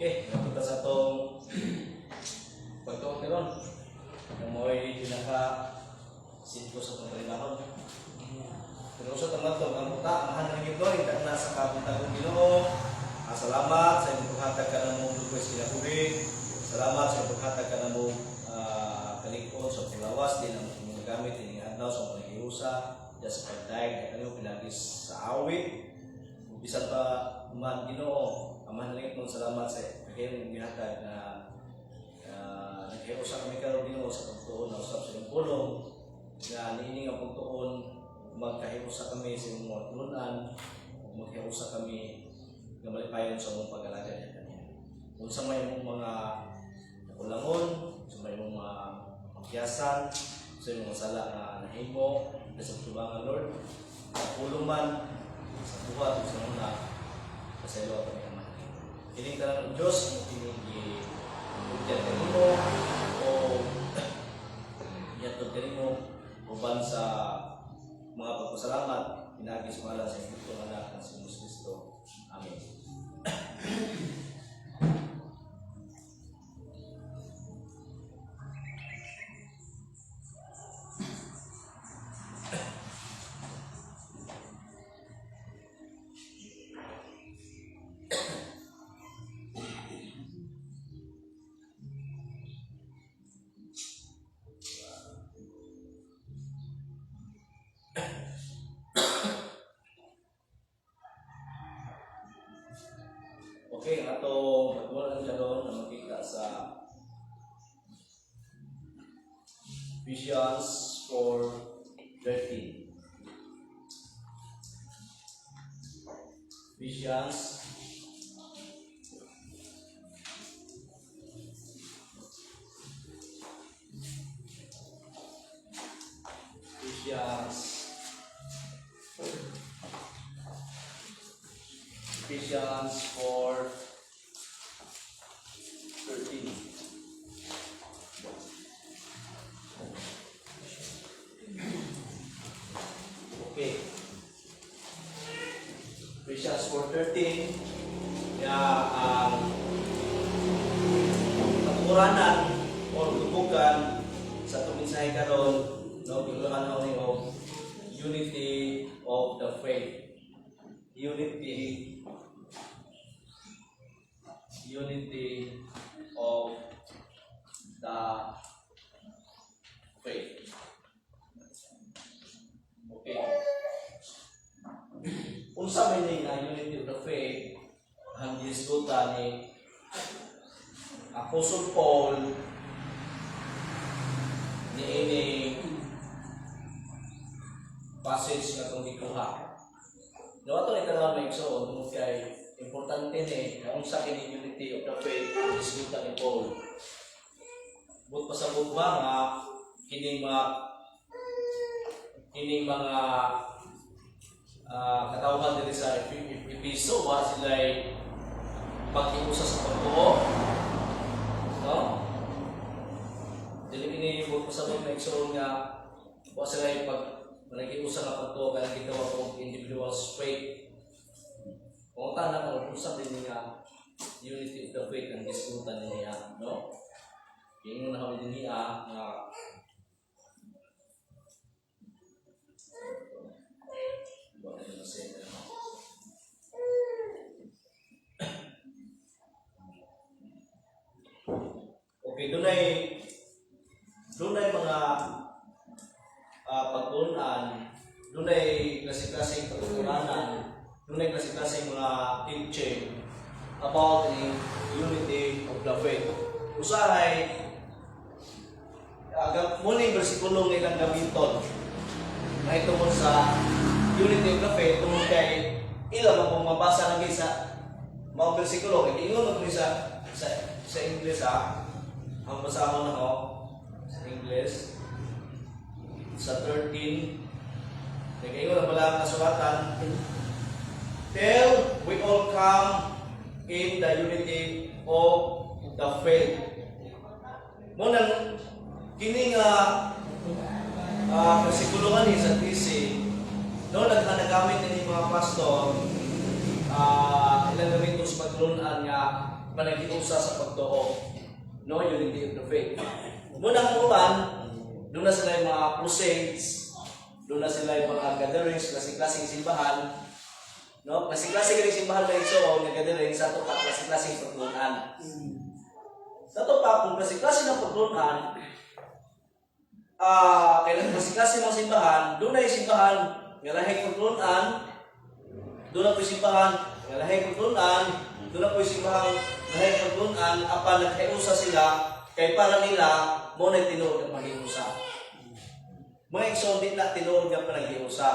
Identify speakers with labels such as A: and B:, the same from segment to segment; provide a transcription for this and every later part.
A: Okay, napunta sa itong pagtuot ni Ron. Ang mo'y pinaka-sinto sa pagkalimahon. Pero sa tamat ito, ang puta, mahal na ito, hindi na sa kapunta kong Ginoo. Salamat sa inyong paghatag ka ng mong dukwes kinakubig. Salamat sa inyong paghatag ka ng mong kalikon sa pulawas, din ang mga gamit, din ang adlaw sa mga hiusa, diya sa pagdaig, na kayo pinagis sa awit. Bisan pa man Ginoo. Amahan lang itong salamat sa kayong gihatag na naghiusa kami karon Ginoo sa pagtuon na usap sa iyong pulong na niining ang pagtuon magkahiusa kami sa iyong mga tulunan, magkahiusa kami na malipayon sa mong pag-alaga niya kanya. Kung sa may mong mga nakulangon, sa may mong mga magkiyasan, sa iyong mga sala na nahimo, sa tubangan Lord, sa pulong man, sa buhat, sa mga kasaylo kami naman. Kining tanan ng Diyos, kining kanimo o yatod kanimo uban sa mga pagpasalamat pinagis mahala sa Kristo anak ng si Kristo. Amen. Okay, ato magbulan siya doon na makita sa Ephesians 4:13. Ephesians 4:13. Okay. Ephesians 4:13. Ang katuranan o tubukan sa tuminsahe karon no giluhan na ni of unity of the faith. Unity of the faith. Okay. Unsa meaning na unity of the faith? Ang gisgutan ni Apostle Paul ni passage nga itong gikuha. Daw ito itanaw na igsoon kung kay importante ni na unsa kini unity of the faith ang gisgutan ni Paul. But pasabot ba nga kining mga katawhan diri sa Episo wa sila pagkiusa sa pagtuo. No? Dili kini but pasabot na igsoon nga wa sila pagkiusa nga pagtuo kaya gitawa kong individual faith. Kung tanang kung usap din niya unity of the faith ang gisgutan niya, no? Yung na din niya na okay, dunay mga pagtuunan, dunay klase-klaseng pagturanan, dunay klase-klaseng mga teaching about the unity of the faith. Usahay muling bersikulo ng ilang gamiton na itungkol sa unity of the faith tungkol kay ilang kung mabasa lagi sa mga bersikulo kay ingon mo sa English ang basahon na sa English sa 13 nag-ingon na pala ang kasulatan till we all come in the unity of the faith. Munang kini nga kasigulungan ni sa TC no nagnagamit ni mga pastor ilang gamit sa pagtulunan nga panagiusa sa pagtuo. No, unity of the faith. Muna ang uban, doon na sila yung mga crusades, doon na sila yung mga gatherings, klase-klaseng simbahan. No, klase-klaseng simbahan na iso, na gatherings, sa ito pa klase-klaseng paglunan. Sa ito pa, kung klase-klase ng paglunan, kailan klase-klase ng simbahan, doon na yung simbahan, nga lahing paglunan, doon na po yung simbahan, nga lahing paglunan, doon na po yung simbahan, lahing paglunan, apan nagkaiusa sila, kay para nila, mo na tinuod ang pag-iusa. Mga igsoon, di na tinuod ang pag-iusa.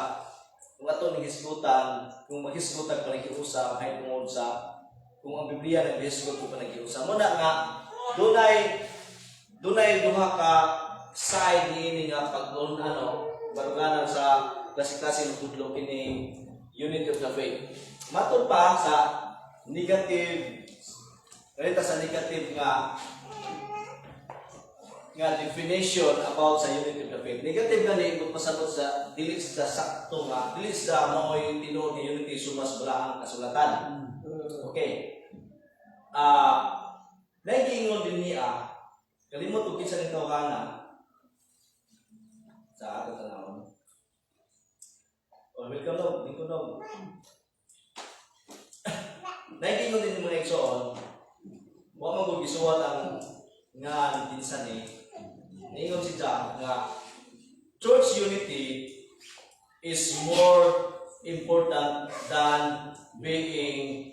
A: Kung ato naghisgutan, kung maghisgutan pag-iusa, ay tungod sa, kung ang Biblia naghisgut kung pag-iusa. Muna nga, dunay duha ka side ni nga pagdon baruganan sa klase-klase ng tudlo kini unity of the faith. Matod pa sa negative nga definition about sa unity of the faith. Negative gani kung pasabot sa dili sa sakto nga, dili sa maoy tinuod ni unity sumas balaang kasulatan. Okay. Nagingon din niya, kalimot ug kinsa ning tawhana sa ato tanawon. Welcome daw, dito daw. Nagingon din mo igsoon, wa man ko gisuwat ang nga kinsa ni. Naingon si Jack nga church unity is more important than being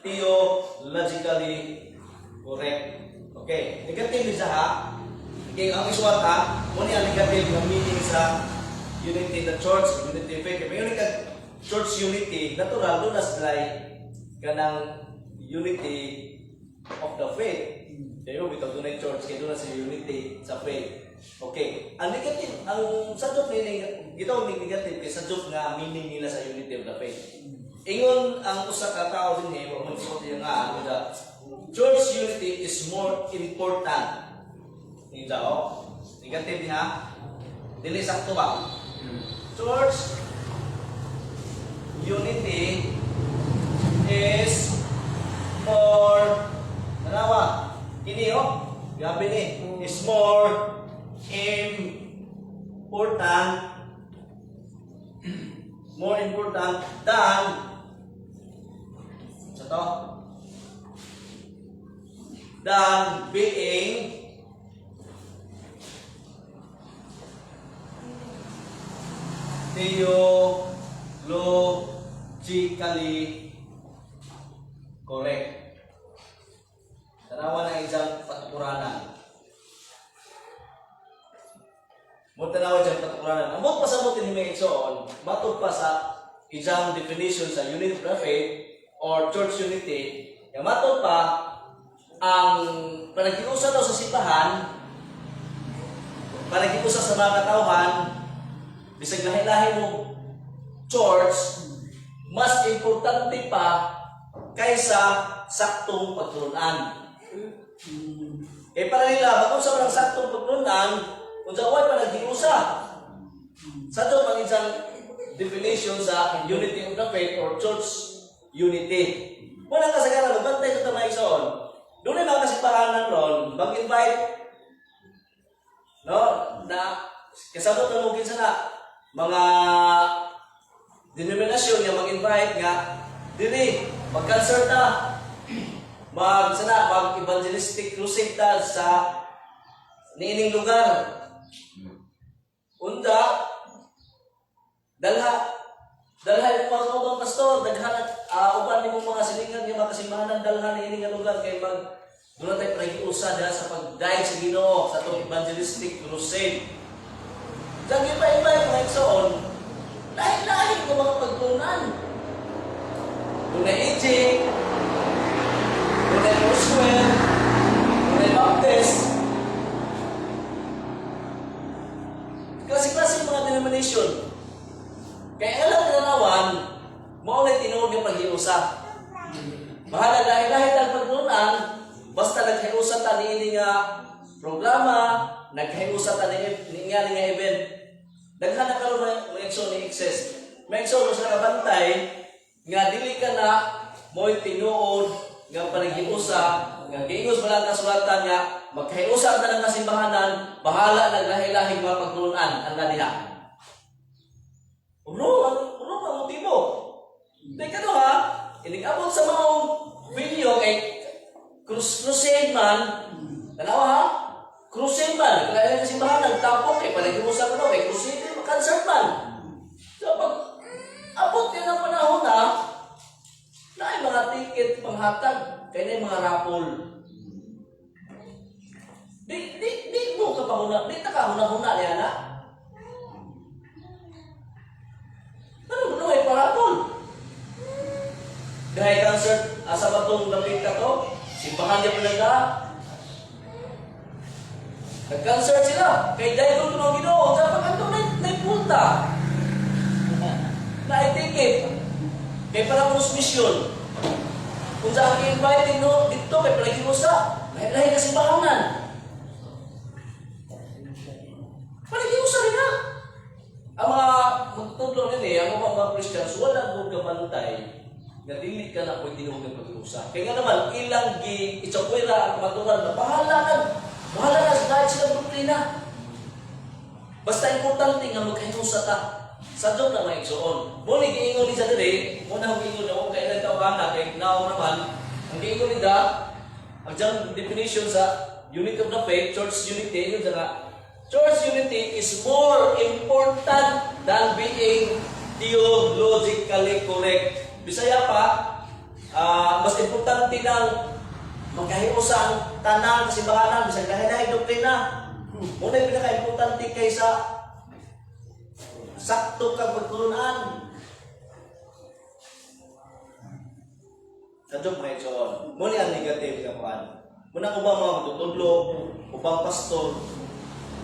A: theologically correct. Okay, negative ni ha. Okay, ang isuwat ha, muna ang negative ng meaning sa unity the church, unity faith. Kaya yung church unity, natural doon na sila kanang unity of the faith. Kaya bitaw doon na church, kaya doon na sa unity sa faith. Okay, ang negative, ang sadot meaning, gitaw ng negative, kaya sadot nga meaning nila sa unity of the faith. Ingon ang usa ka tao din eh, wag mo yung nga, church unity is more important. Hindi daw, negative ha, dili sakto ba? Church unity is more, nanawa, kini gabi ni, is more important than than being theologically correct. Tanawa na isang patpuranan. Mo tanawa isang patpuranan. Amot pasabutin ni mga igsoon, matod pa sa isang definition sa unity of the faith or church unity, yung matod pa ang panagiusa daw sa simbahan, panagiusa sa mga katawhan, bisag lahi-lahi mo church, mas importante pa kaysa saktong pagtulunan. Para nila, bakit sa walang saktong pagtulunan, kung sa uway panagiusa, sa ito pang isang definition sa unity of the faith or church unity. Walang kasagaran, magbantay ito tamay soon. Doon ay mga kasipahanan ron, mag-invite, na kasabot na mungkin sana, mga denominasyon nga mag-invite nga, dili, mag-concerta, mag-evangelistic crusade sa niining lugar. Unda, dalha yung mga kaubang pastor, daghan uban ni mga silingan ng mga kasimbahan, dalhan ni ining lugar kay doon tayo pakikiusa dahil sa pagdaig sa Ginoo sa itong evangelistic crusade. Diyan iba-iba yung mga igsoon, lahi-lahi ng mga pagtunan. Doon na Egypt, doon na Roswell, doon na Baptist. Klase-klase mga denomination. Kaya alam na naman, maulay tinuod yung pag-iusa. Bahala lahi-lahi ng pagtunan, basta naghiusa ta ni nga programa, naghiusa ta ni nga event. Daghan na karon mga igsoon ni excess. May igsoon sa kabantay nga dili ka na
B: mo'y tinuod nga panaghiusa nga giingos ba lang kasulatan nga magkahiusa na ng kasimbahanan bahala naglahi-lahing mga pagtulunan ang nadiha. Ano ang motibo? Teka no ha, inig-abot sa mga video kay crusade man, tanawa ha? Crusade man, kaya kasimbahanan tapok kay panaghiusa ko kay crusade concert man. So pag abot din ang panahon na ay mga ticket panghatag, kaya na mga rapol. Di mo ka pahuna, di ta ka huna-huna niya na. Ano mo ay parapol? Dahil concert, asa ba itong lapit ka to? Simbahan niya palaga. Nag-concert sila. Kay dahil kung tunong Ginoo, dapat ang tunay punta. Na-ticket. Kay parang mission. Kung saan i-invite dito, kay palagimusa. Lahi kasi bahanan. Palagimusa rin na. Ang mga magtutulong nini, ang mga Christians, wala mo kabantay na dili ka na pwede tinawag ng pag-iusa. Kaya nga naman, ilang itsakwira ang kamaturan na bahala na dahil silang doktrina. Basta importante nga magkahinusa ta. Sa job na may igsoon. Muna giingon ni sa dili, muna ang giingon na kung kailan tao ka na, kay nao naman, ang giingon ni da, ang dyan definition sa unity of the faith, church unity, yun sa church unity is more important than being theologically correct. Bisaya pa, mas importante ng magkahiusa ang tanang simbahanan, bisag lahi-lahi doktrina. Muna yung pinaka-importante kaysa sakto ka pagtulunan. Sa job may igsoon. Muna ang negative ka kuhan. Muna ubang mga tutudlo, ubang pastor,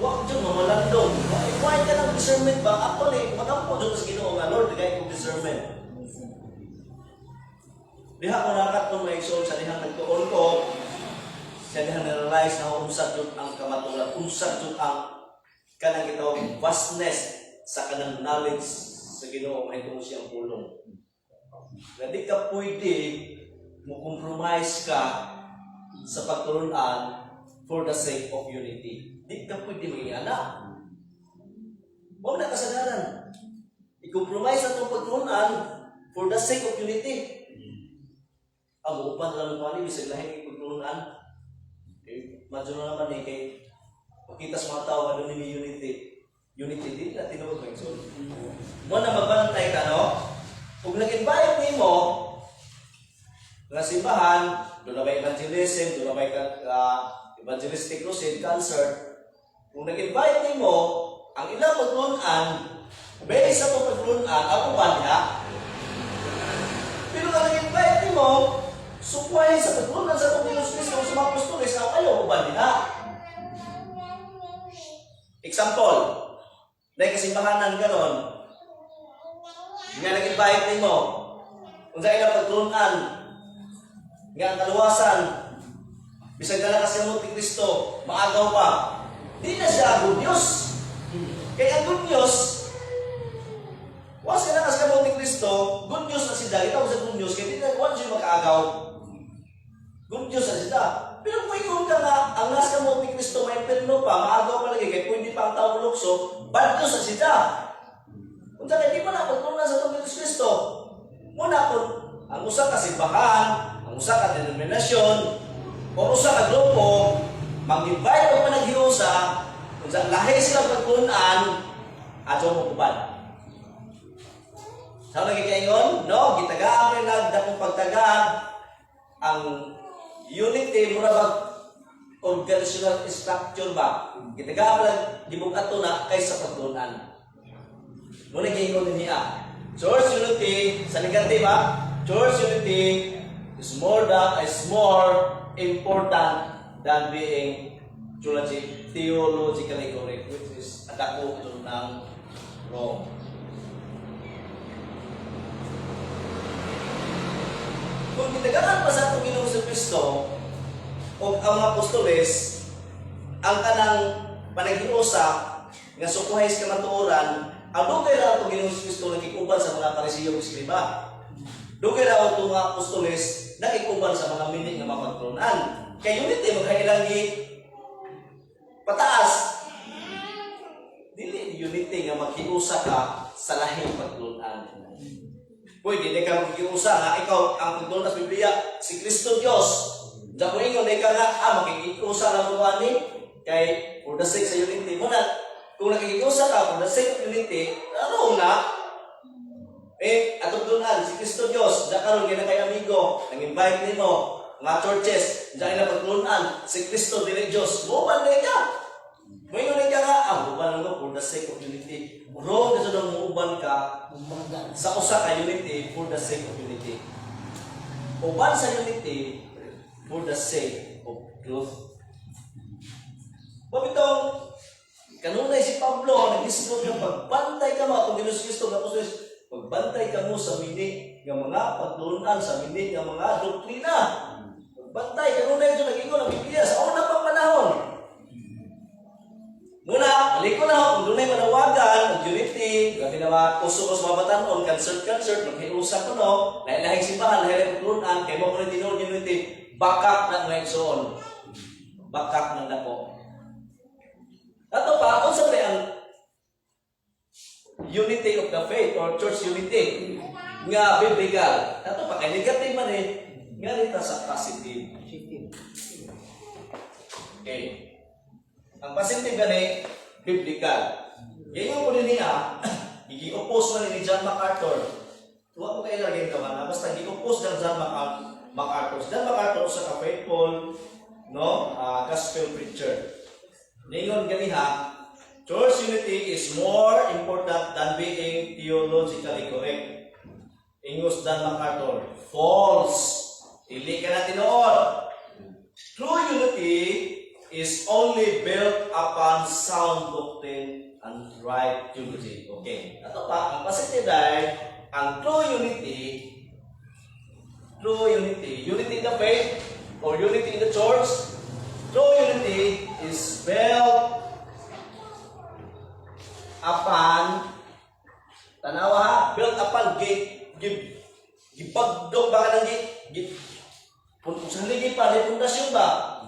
B: huwag dyan mamalandong. Ipuhay ka ng discernment ba? Actually, magampo dyan sa Ginoo nga, Lord, nagay kong discernment. Diha ko nakatong may igsoon sa dihang nagtuon ko, sa dihang na-realize na unsad dyan ang kamatulan, unsad dyan ang kanang itong vastness sa kanang knowledge sa Ginoo mahitungod siyang pulong. Na di ka pwede mo-compromise ka sa pagtulunan for the sake of unity. Di ka pwede maging anak. Huwag na kasadaran. I-compromise ang itong pagtulunan for the sake of unity. Ang upan lang naman ni bisag lahi pagtulunan. Madyo na naman kay makita sa mga tao ano ni unity. Unity din na tinuod ng Igsoon. Mo na magbantay ka, no? Kung nag-invite ni mo na simbahan, doon na may evangelism, doon na may evangelistic crusade, concert. Kung nag-invite ni mo, ang ilang pagtulunan, based sa pagtulunan, ako ba niya? Pero kung nag-invite ni mo, sukway sa pagtulunan sa Panginoon Kristo, sa mga apostoles, ayaw ba niya? Example, dahil kasimbahanan ganon, nga nag-invite din mo, kung sa ilang pagtulunan, nga ang kaluwasan, bisag na lakas ng ni Kristo, maagaw pa, di na siya good news. Kaya ang good news, once ka lakas ng ni Kristo, good news na siya, ikaw sa good news, kaya di na once yung makaagaw, good news na siya. Pero kung ikaw ka nga, ang nasa mo ni Kristo, may perno pa, maagaw pa lagi, kaya pwede pa ang tao mulukso, bad news na siya. Kung saan, hindi mo na pagtulunan sa itong Kristo. Muna kung ang usa ka simbahan, ang usa ka denominasyon, o usa ka grupo, mag-invite o panaghiusa, kung saan lahi silang pagtulunan, adyo mo kubad. Saan lagi kayo? No, gitagaan rin nagdakong pagtagaan ang unity, mura ba organizational structure ba? Gitagaan lang, di mo kato na kaysa pagtulunan. Muna gingon niya. Church unity, sa negative ba? Church unity is more important than being theologically correct, which is adako ito ng wrong. Kung gitagaan pa sa itong Ginoong Kristo o ang mga apostoles, ang kanang panaghiusa nga sukuhay sa kamatuoran, ang dugay na itong Ginoong Kristo nagkikuban sa mga Pariseo o Skriba. Dugay na ako mga apostoles nakikuban sa mga mining nga mapagtunan. Kay unity maghailang gi pataas. Dili unity nga maghiusa ka sa lahing pagtunan. Pwede di ka maghiusa nga ikaw ang pagtunan sa Biblia si Kristo Dios. Diyan mo ingon di ka nga makikiusa lang mo ani kay for the sake sa unity mo na kung nakikiusa ka for the sake of unity, ano na? Atong tunan, si Kristo Diyos, diyan karon gina kay amigo, nang-invite nimo, mga churches, diyan na pagtunan, si Kristo dili Diyos, muban na ka. Mayroon ka nga, muban mo for the sake of unity. Bro, kasi nang muuban ka, sa usa ka unity, for the sake of unity. Uban sa unity, for the sake of truth. Pabitong, kanunay si Pablo, nag-isip ng pagbantay ka mo, kung Diyos Kristo, kapos pagbantay ka mo sa mini ng mga pagtunan, sa mini ng mga doktrina. Pagbantay, kanunay ito nag-ingon ang Biblia sa unang pang panahon. Muna, balik ko na ako, kung doon ay manawagan, mag-unity, gabi na mga puso-puso mabatanon, concert, maghiusap ko no, lahing simbahan, lahing pagtunan, kaya mo ko na tinunod unity, bakak na mga igsoon. Bakak ng dako. Ato pa, kung sabi ang unity of the faith or church unity nga biblical. Ato pa, kay negative man nga rita sa positive. Okay. Ang positive gani, biblical. Yan yung kunin niya, i-oppose man ni John MacArthur. Tuwa ko kayo lagay ka man, basta i-oppose ng John MacArthur. John MacArthur sa ka-faithful, no, gospel preacher. Ngayon ganiha, church unity is more important than being theologically correct. Ingos Dan MacArthur, false. Dili ka na tinuod. True unity is only built upon sound doctrine and right theology. Okay. Ato pa, ang positive dahil, ang unity in the faith or unity in the church, true unity is built upon tanawa ha, built upon gipagdog ba ka ng sa ligi pa, may pundasyon ba?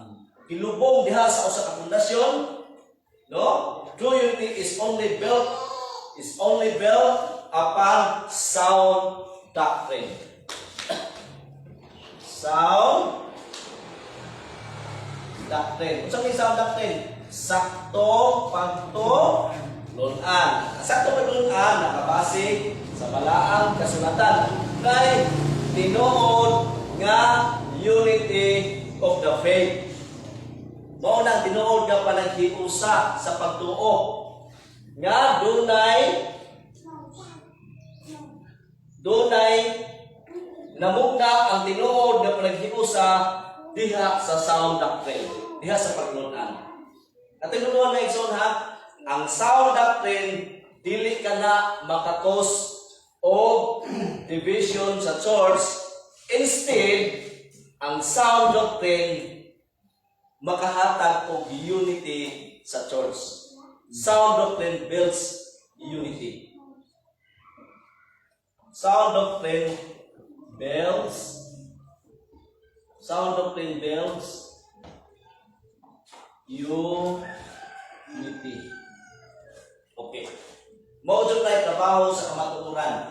B: Ilubong diha sa usa ka pundasyon, no? True unity is only built upon sound doctrine. Sound doctrine. Unsa may sound doctrine? Sakto pagtulunan. Sakto pagtulunan nakabase sa balaang kasulatan kay tinuod nga unity of the faith. Mao nang tinuod nga panaghiusa sa pagtuo nga dunay namugna ang tinuod nga panaghiusa diha sa sound doctrine, diha sa pagtulunan. At tinuod na igsoon ha, ang sound doctrine dili ka na makakos o division sa church. Instead, ang sound doctrine makahatag og unity sa church. Sound doctrine builds unity. Sound doctrine builds unity. Okay. Mao jud tay trabaho sa kamatuoran.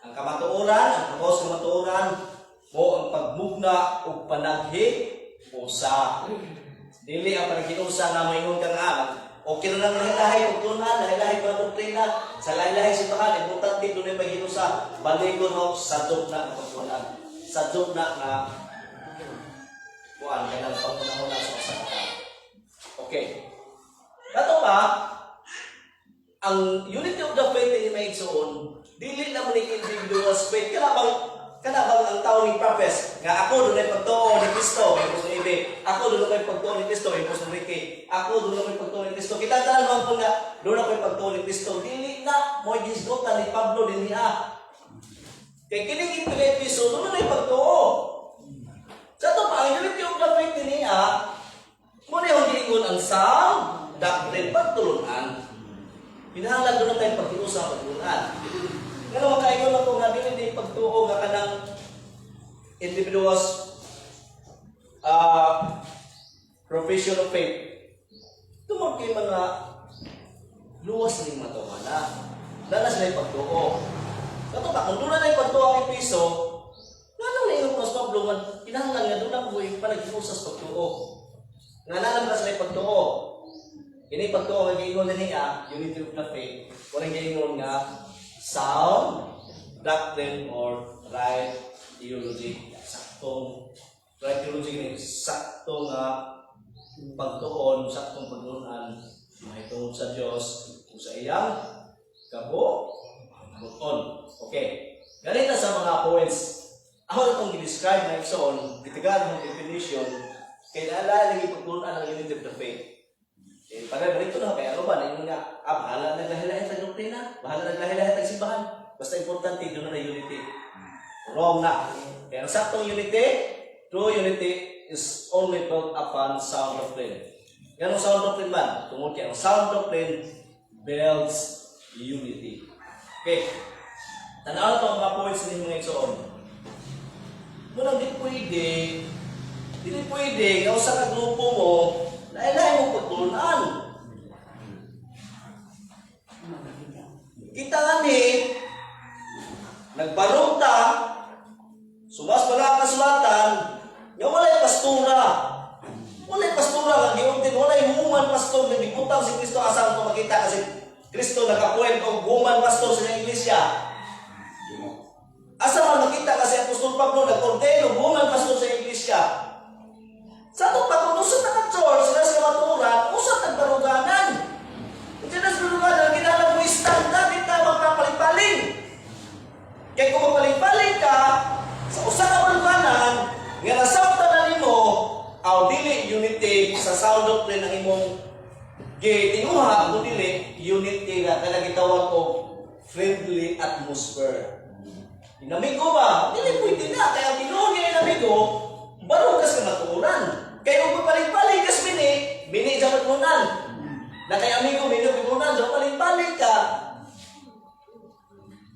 B: Ang trabaho sa kamatuoran mo ang pagmugna ug panaghiusa. Dili ang panaghiusa na maingon ka nga, okay na lang lahi-lahi pagtunan, lahi-lahi pa doktrina, sa lahi-lahi simbahan, importante doon ay paghiusa. Baligon ho sa na pagtunan. Sa na nga kuan kanang pagtunahon na sa usa ka. Okay. Kato pa, ang unity of the faith ni Maigsoon, dili na man individual faith. Kanabang ang tao ni Papes, nga ako doon ay pagtuo ni Kristo, may puso ibe. Ako doon ay pagtuo ni Kristo, may puso Ricky. Ako doon ay pagtuo ni Kristo. Kita tanan mo nga, doon ako ay pagtuo ni Kristo. Dili na, mo gisgutan ni Pablo din niya. Kay kining ipilay piso, doon ay pagtuo. Sa ito pa, ang unity of the faith niya, muna yung giingon ang sound doctrine pagtulunan. Pinahalag doon na tayong pag-iusap pagtulunan. Nga naman kaingon ako nga, dili pagtuo nga kanang individuals profession of faith. Tumag kay mga luwas ning matawala. Danas na ipagtuo. Kato ka, kung doon na ipagtuo ang piso, ano na yung mas Pablo, kinahanglan nga doon ako yung panag-iusas pagtuo. Nga nalang ka sa ipagtuo. Ini pagtuo nga giingon na niya, unity of the faith, kung giingon nga, sound doctrine or right theology. Saktong right theology ni saktong pagtuon, saktong paglunan, mahitungod sa Diyos, kung sa iyang kabuton. Okay. Ganito sa mga points. Ako na itong i-describe na ikson, bitigan ng definition, kaya naalala lagi paglunan ng unity of the faith. Eh, pag-balik na, kaya ano ba, na yun nga, bahala naglahilahin sa doktrina, bahala naglahilahin sa simbahan, basta importante doon na unity. Wrong na. Kaya ang saktong unity, true unity is only built upon sound doctrine. Yan ang sound doctrine man. Tungkol kaya ang sound doctrine builds unity. Okay. Tanaw ito ang mga points ng mga iksoon. Munang di pwede, kung sa kagrupo mo, lain-lain mo pagtulunan. Kita nga ni, nagbarong ta, sumas pala kasulatan, nga walay pastura. Walay pastura, walay human pastor, nagibutang si Kristo asal ito makita kasi Kristo nakapuwet o human pastor sa iglesia. Asa man makita kasi Apostol Pablo nag-ordain o human pastor sa iglesia. Sa itong patulusot na ka-church, sila sa maturan, usap nagbaruganan. Hindi na sa baruganan, ginalang mo istanda, di ka magpapaling-paling. Kaya kung magpaling-paling ka, sa usa ka baruganan, nga nasabta na nimo, ang dili unity sa sound doctrine ng imong gitinguha, kung dili unity nga kaya gitawag og friendly atmosphere. Inamigo ba? Dili pwede na. Kaya ang tinuod niya inamigo, barong kas ka matuuran. Kaya kung papaling-paling kas mini sa matulunan. Na kaya amigo, mini matulunan, so paling-paling ka,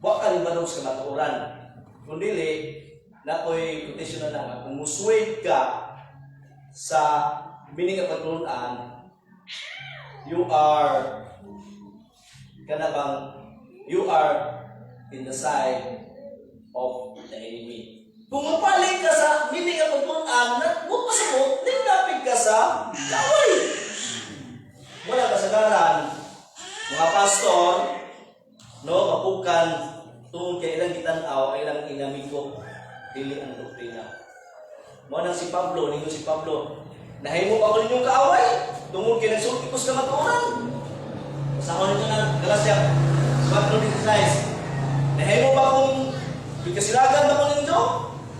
B: huwag ka rin barong sa matuuran. Kung dili, na ko'y quotation na lang, kung muswade ka sa mini nga matulunan, you are in the side of the enemy. Kung mapaling ka sa mini nga pagtunan, magpasabot, nilapig ka sa kaway. Wala kasagaran, mga pastor, mapukan, tungkol kay ilang kitanaw, ilang inamigo, dili ang doktrina. Mo si Pablo, ninyo si Pablo, nahimo pa ko ninyong kaaway, tungkol kay nagsultikos ka matuuran. Sa ako ninyo ng Galatia, 4:16, nahimo pa kong bigkasilagan na ko ninyo,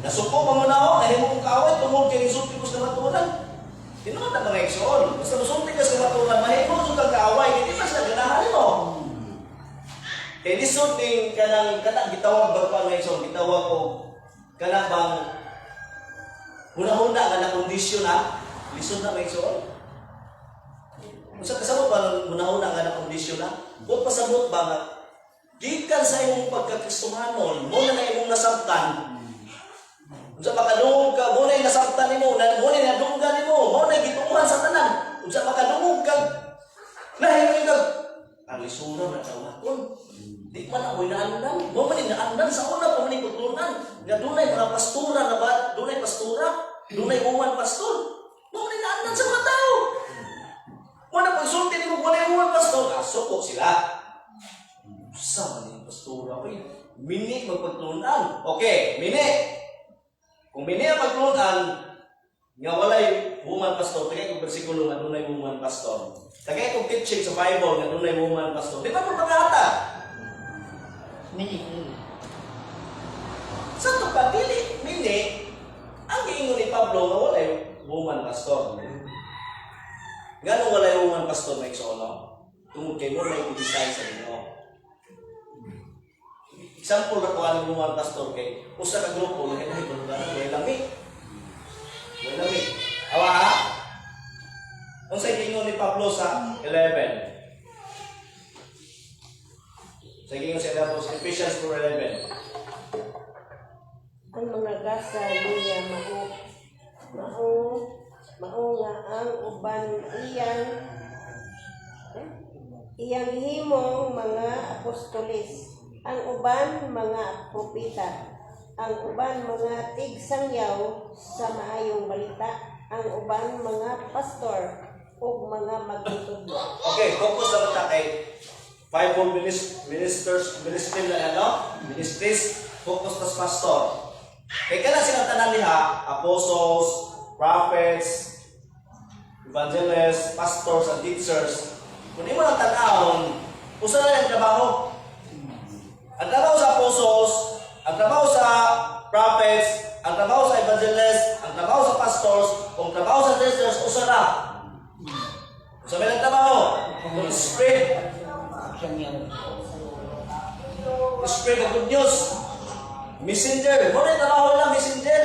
B: nasuko pa mo na ako, nahimo kong kaaway, tungkol kay nagsultikos ka matuuran. Tinuod na mga iksoon, basta masultikos ka matuuran, mahimo kong kaaway, hindi mas naganahan mo. Kaya disulting kanang gitawag ba pa mga iksoon, gitawag ko, kanang bang huna-huna ka na kondisyon na, lisod na may iksoon. Kung sa kasabot ba ng huna-huna ka na kondisyon na, kung pasabot ba nga, gikan sa imong pagkakristohanon, mo na imong nasabtan. Kung sa makadungog ka, mo na yung nasabtan mo, mo na yung nadunggan mo, mo na yung gitunguhan sa tanan. Kung sa makadungog ka, nahimuin ka, ang lisura na tawaton. Di man ako'y naandan. Mo man yung naandan sa una, pa man yung pagtunan. Nga dunay mga pastura na ba? Dunay pastura? Dunay uman pastor? Mo man yung naandan sa mga tao. Mo na pagsulti ni mo, wala yung uman pastor. Suko sila. Sama yung pastura ko yun. Mini magpagtunan. Okay, mini. Kung mini ang pagtunan, nga wala yung woman pastor, tagay kong versikulo nga doon ay woman pastor. Tagay kong teaching sa Bible nga doon ay woman pastor. Di ba magpagkata? Mini. Sa ito pa, mini, ang giingon ni Pablo nga wala yung woman pastor. Nga nung wala yung woman pastor na iksono, tungkol kayo mo may i-design sa inyo. Example na kuha ng woman pastor kay usa ka grupo na kailangan ito na may lamig. May lamig. Awa ha? Ang sa gingon ni Pablo sa 11. Sa gingon sa Ephesians 4:11.
C: ang mga gasa niya mao nga ang uban iyang himong mga apostoles, ang uban mga propeta, ang uban mga tigsangyaw sa maayong balita, ang uban mga pastor ug mga magtutudlo.
B: Okay, focus naman ta kay fivefold ministries, focus tas pastor. Kay kana silang tanan diha, apostles, prophets, evangelists, pastors, and teachers. Kung di mo lang tanawon, usa na yung trabaho. Ang trabaho sa apostles, ang trabaho sa prophets, ang trabaho sa evangelists, ang trabaho sa pastors, ang trabaho sa teachers, usa na. Usa may trabaho. To spread the good news. Messenger. Mo na trabaho na messenger.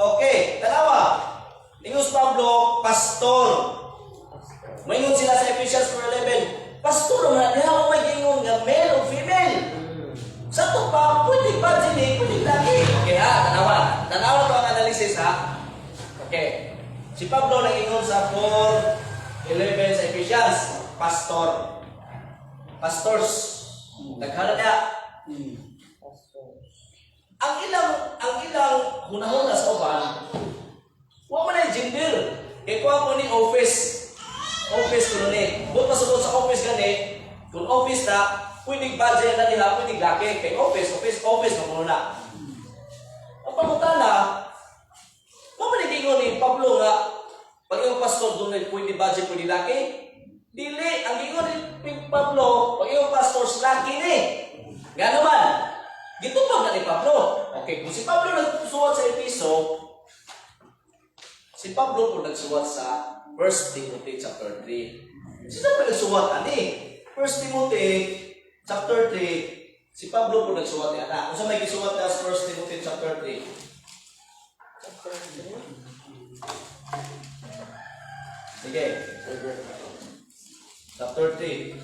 B: Okay, tanawa. Ingus Pablo, pastor. Maingon sila sa Ephesians 4:11. Pastor, na diha mo may gingon nga male o female. Sa to pa, pwede ba dili, pwede lagi. Okay ha, tanawa. Tanawa to ang analysis ha. Okay. Si Pablo nag-ingon sa 4:11 sa Ephesians, pastor. Pastors. Naghala niya. Ang ilang hunahuna sa uban, wa man ay gender. Kay kuha ko ni office. Office ko ni. But pasugod sa office gani, kung office na, pwedeng budget na nila, pwedeng laki. Kay office na muna. Ang pangutana, wa man gingon ni Pablo nga pag yung pastor doon ay pwede budget, pwede laki. Dili, ang gingon ni Pablo, pag yung pastor laki ni. Nga naman, gitupag na ni Pablo. Okay, kung si Pablo nagsuwat sa Episo, si Pablo po nagsuwat sa 1 Timothy chapter 3. Sino pa nagsuwat, ani? 1 Timothy chapter 3, si Pablo po nagsuwat niya na. Kung sa may gisuwat na sa 1 Timothy chapter 3. Sige. Chapter 3.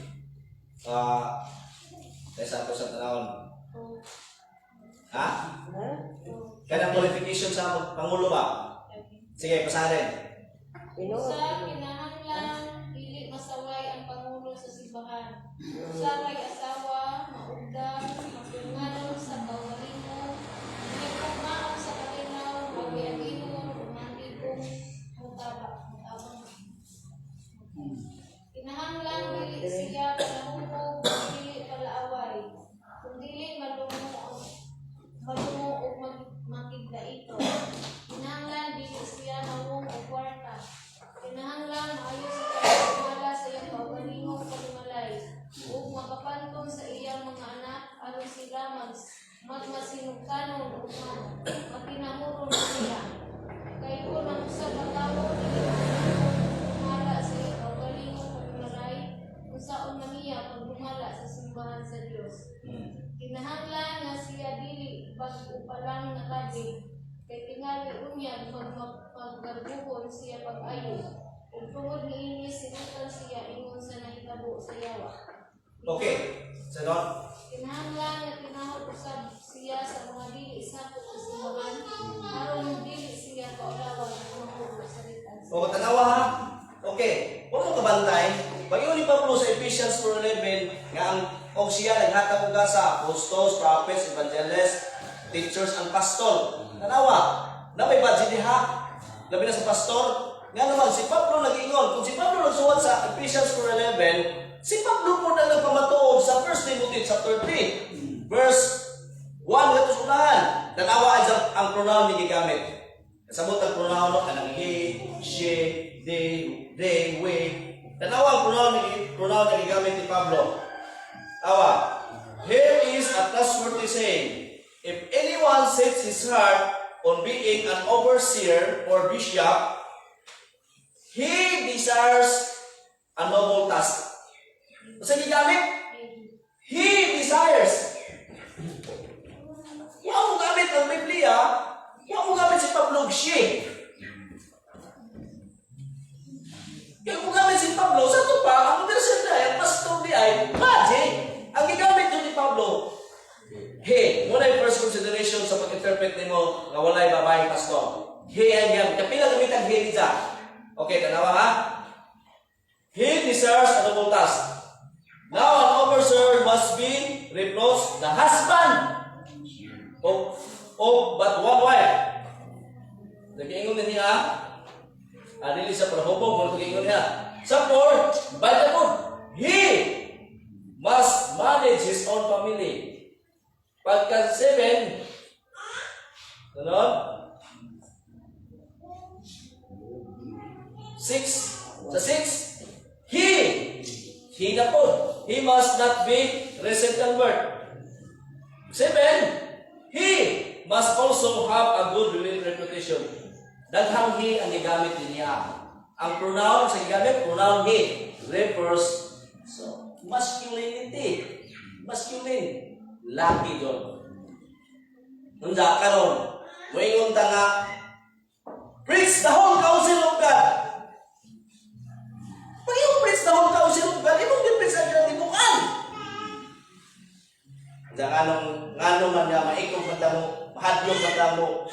B: Sa ako sa tanawon. Ha? Kanang qualification sa Pangulo ba? Sige, pasahin.
D: Sa kinahanglan, dili masaway ang Pangulo sa simbahan. Sa may asawa, maugdang, matunganon sa kawalingo, may pagmaon sa kalinaw, magbiyaginon, romantikong, mutabang. Kinahanglan, dili siya palahubog, dili palaaway. Kung dili malungo o makigdaito. Kinahanglan, dili siya mawong o kwarta. Kinahanglan, maayos sa pagkakawala sa iyang kaugalingong pagmalay. O makapanton sa iyang mga anak, aron sila magmasinugkanon o makinahuro na siya. Kaya kung ang usap ang tao, dili pagmala sa iyang kaugalingong pagmalay, kung saan man iya pagmumala sa simbahan sa Diyos. Kinahanglan nga siya dili bago pa lang nakabig. Kay tingali unyag maggarbuhon siya pag-ayo. Ug tungod niini sinutan siya ingon sa nahitabo sa yawa.
B: Okay. Sanon.
D: Kinahanglan nga tinahod usab siya sa mga dili sakop sa simbahan aron dili siya kaulawan ng mga salita.
B: O tanawa ha. Okay. Huwag mo kabantay. Pag-iwan ni Pablo sa Ephesians 4:11 nga ang siya naghatag og sa apostles, prophets, evangelists, teachers, and pastor. Tanawa, na may budget diha. Labi na sa pastor. Nga naman, si Pablo nag-ingon. Kung si Pablo nagsuwat sa Ephesians 4:11, si Pablo po na nagpamatuog sa 1 Timothy chapter 3, verse 1 nga unahan. Tanawa ang pronoun ni gigamit. Kasabot ang pronoun kanang he, she, they, we. Tanawa ang pronoun na gigamit ni Pablo. Tawa. Here is a trustworthy saying. If anyone sets his heart on being an overseer or bishop, he desires a noble task. Sa gigamit? He desires. Wa mo gamit ang Biblia, wa mo gamit si Pablo she. Kaya mo gamit si Pablo, sa ito pa, ang version na yan, pastor di ay, baji. Ang gigamit doon ni Pablo, He, muna yung first consideration sa pag-interpret nimo nga walay babae pastor. He ang yan. Kapila gamitan he niya. Okay, tanawa ha? He deserves a double task. Now an overseer must be reproach the husband of but one wife. Nag-iingon na niya, dili sa prahubog, nag-iingon niya. Sa 4, by the book, he must manage his own family. Pagka 7, ano? 6, sa 6, he na po, he must not be recent convert. 7, he must also have a good reputation. Daghang he ang gigamit niya. Ang pronoun sa gigamit, pronoun he, refers so masculinity. Masculine. Laki doon. Nunda karon, moingon ta nga, preach the whole counsel of God. Pag yung preach the whole counsel of God, imong gi-preach ang kinatibukan. Ngano man nga maikog man mo, mahadlong man mo,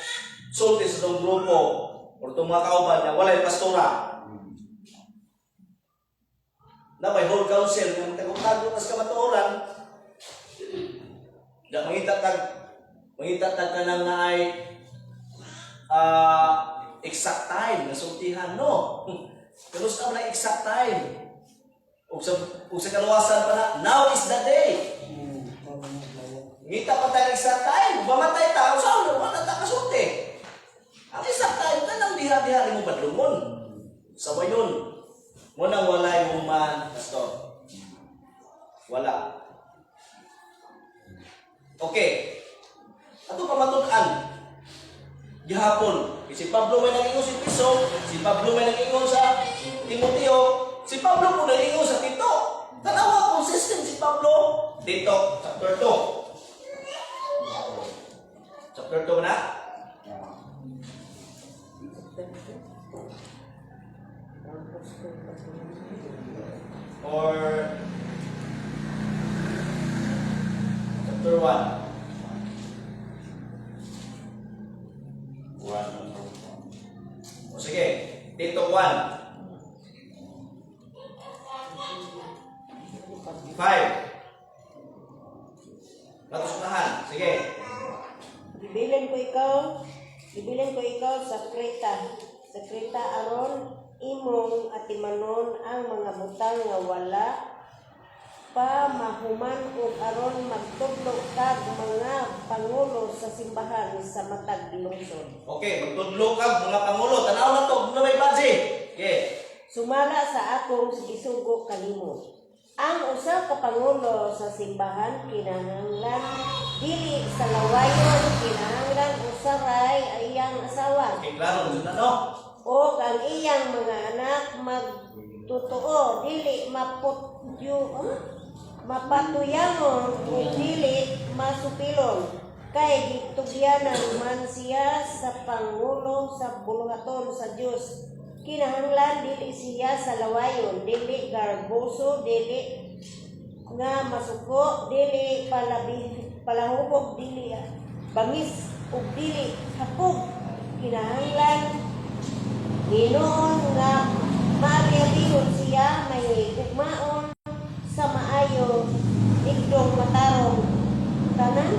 B: sulti sa itong grupo, o itong mga kauban na walay pastora. Na may whole council, ng tagong-tago mas kamatuoran, na mangitatag ka lang na ay exact time, nasultihan, no? Kanus ka na exact time. O sa kaluwasan pa na, now is the day. Ngita pa tayo exact time. Mamatay tao, saan mo? Wala ta kasulti. Ang exact time ka nang diha-diha mo badlungon. Sabay yun. Munang walay human, pastor. Wala. Okay. Ato pa matunan. Gihapon. Si Pablo may nag-ingon si Piso. Si Pablo may nag-ingon sa Timoteo. Si Pablo po nag-ingon sa Tito. Tanawa, consistent si Pablo. Tito, chapter 2. Chapter 2 na? Or chapter 1? O sige, Tito 1. 5. Matusunahan. Sige.
C: Ibilin ko ikaw sa Kreta aron imong atimanon ang mga butang nga wala pa mahuman ug aron magtudlo kag mga pangulo sa simbahan sa matag lungsod.
B: Okay, magtudlo kag mga pangulo. Tanaw na to, na may budget. Okay.
C: Sumala sa akong gisugo kanimo. Ang usa ka pangulo sa simbahan kinahanglan dili sa lawayon, kinahanglan usaray iyang asawa.
B: Okay, klaro dun na, no?
C: O ang iyang mga anak magtutuo dili mapatuyamon o dili masupilon kay gitugyanan man siya sa pangulo sa buluhaton sa Dios. Kinahanglan dili siya sa lawayon, dili garboso, dili nga masuko, dili palahubog, dili bangis ug dili hapog. Kinahanglan Ginoon nga maagyabigon siya may ugmaon sa maayo digdong matarong tanan.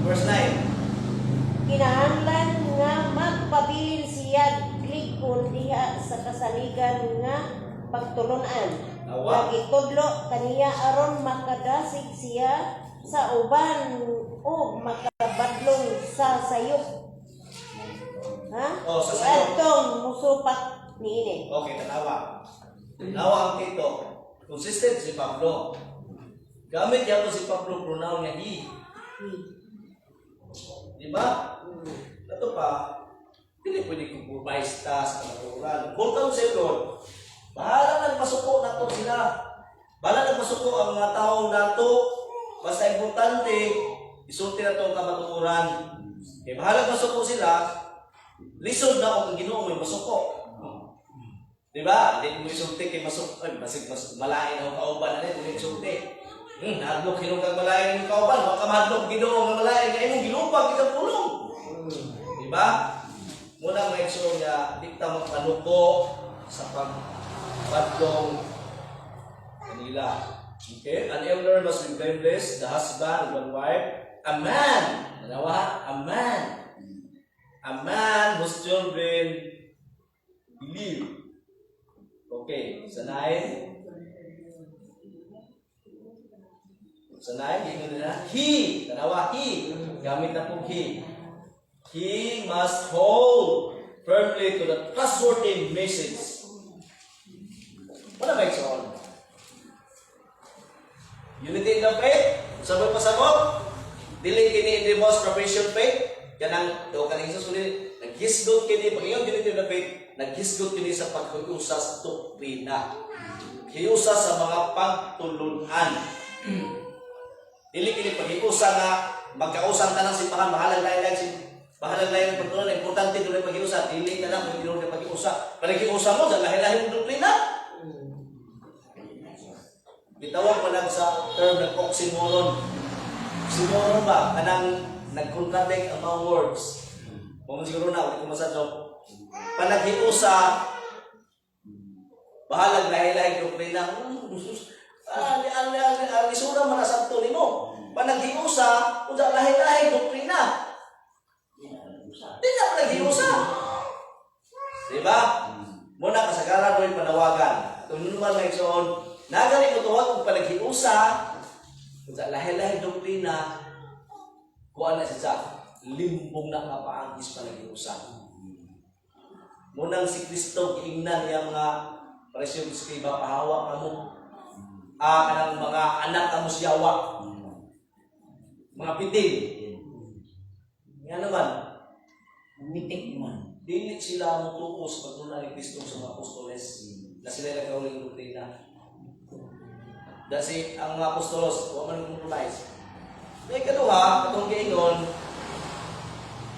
B: Verse 9.
C: Kinahanglan nga magpabilin siya glikon diha sa kasaligan nga pagtulunan.
B: Awa.
C: Gitudlo kaniya aron makadasig siya sa uban o makabadlong sa sayop. Ha?
B: Oh, sa sayop.
C: Adtong musupak niini.
B: Okay, tanawa. Tanawa ang Tito. Consistent si Pablo. Gamit niya po si Pablo pronoun niya he. Di ba? Ito pa, hindi pwede compromise ta sa kanaturan. Full counsel, Lord. Bahala nagpasuko na to sila. Bahala nagpasuko ang mga tao na to. Basta importante, isulti na to ang kamaturan. Eh, bahala nagpasuko sila. Lisod na kung Ginoo may masuko. Di ba? Hindi mo isulti kay masuko. Ay, basig malain ang kauban na rin. Hindi isulti.
A: Nahadlok hinong kang malayan ng kauban, baka mahadlok Ginoo ng malayan nga imong gilupag ikang pulong. Di ba? Muna mga igsoon nga di ta magpanuko sa pagpadlong kanila. Okay? An elder must be blameless, the husband of one wife, a man. Dalawa, a man. A man whose children believe. Okay, sa 9. Sanay, gingon na. He, dalawa, he. Gamit na po he. He must hold firmly to the trustworthy message. What am I saying? Unity in the faith. Sabot pasabot. Dili kini involves profession faith. Kanang do kanang Hesus uli naghisgot kini pag-ingon unity in the faith. Naghisgot kini sa paghiusa sa doktrina. Hiusa sa mga pagtulunan. Dili kini pag-iusa nga magkausang tanang simbahan bahalang lain-lain bahalang lain pagtulunan importante dili pag-iusa dili na lang pag-iusa pag-iusa mo sa lahi-lahi ng doktrina. Bitawag pa lang sa term ng oxymoron. Oxymoron ba kanang nag-contradict ang mga words. Kung siguro na ulit ko masadyo. Panag-iusa bahalang lahi-lahi ng doktrina. Isura man sa santo nimo. Panaghiusa usa lahi-lahi doktrina. Di na panaghiusa. Di ba? Muna kasagaran mo panawagan. Kung naman may igsoon, nagali mo tuwag kung panaghiusa usa lahi-lahi doktrina. Kuan na siya limbong na kapaangis panaghiusa. Munang si Kristo giingnan niya mga presyo sa iba pahawa kamo. Kanang mga anak ang musyawa, mga piting. Nga naman, mitik naman. Dili sila mutuo sa pagtulungan ni Kristo sa mga apostoles na sila nagkauling doktrina. Dahil ang mga apostolos, huwag man compromise. Dahil kaduha, katong giingon,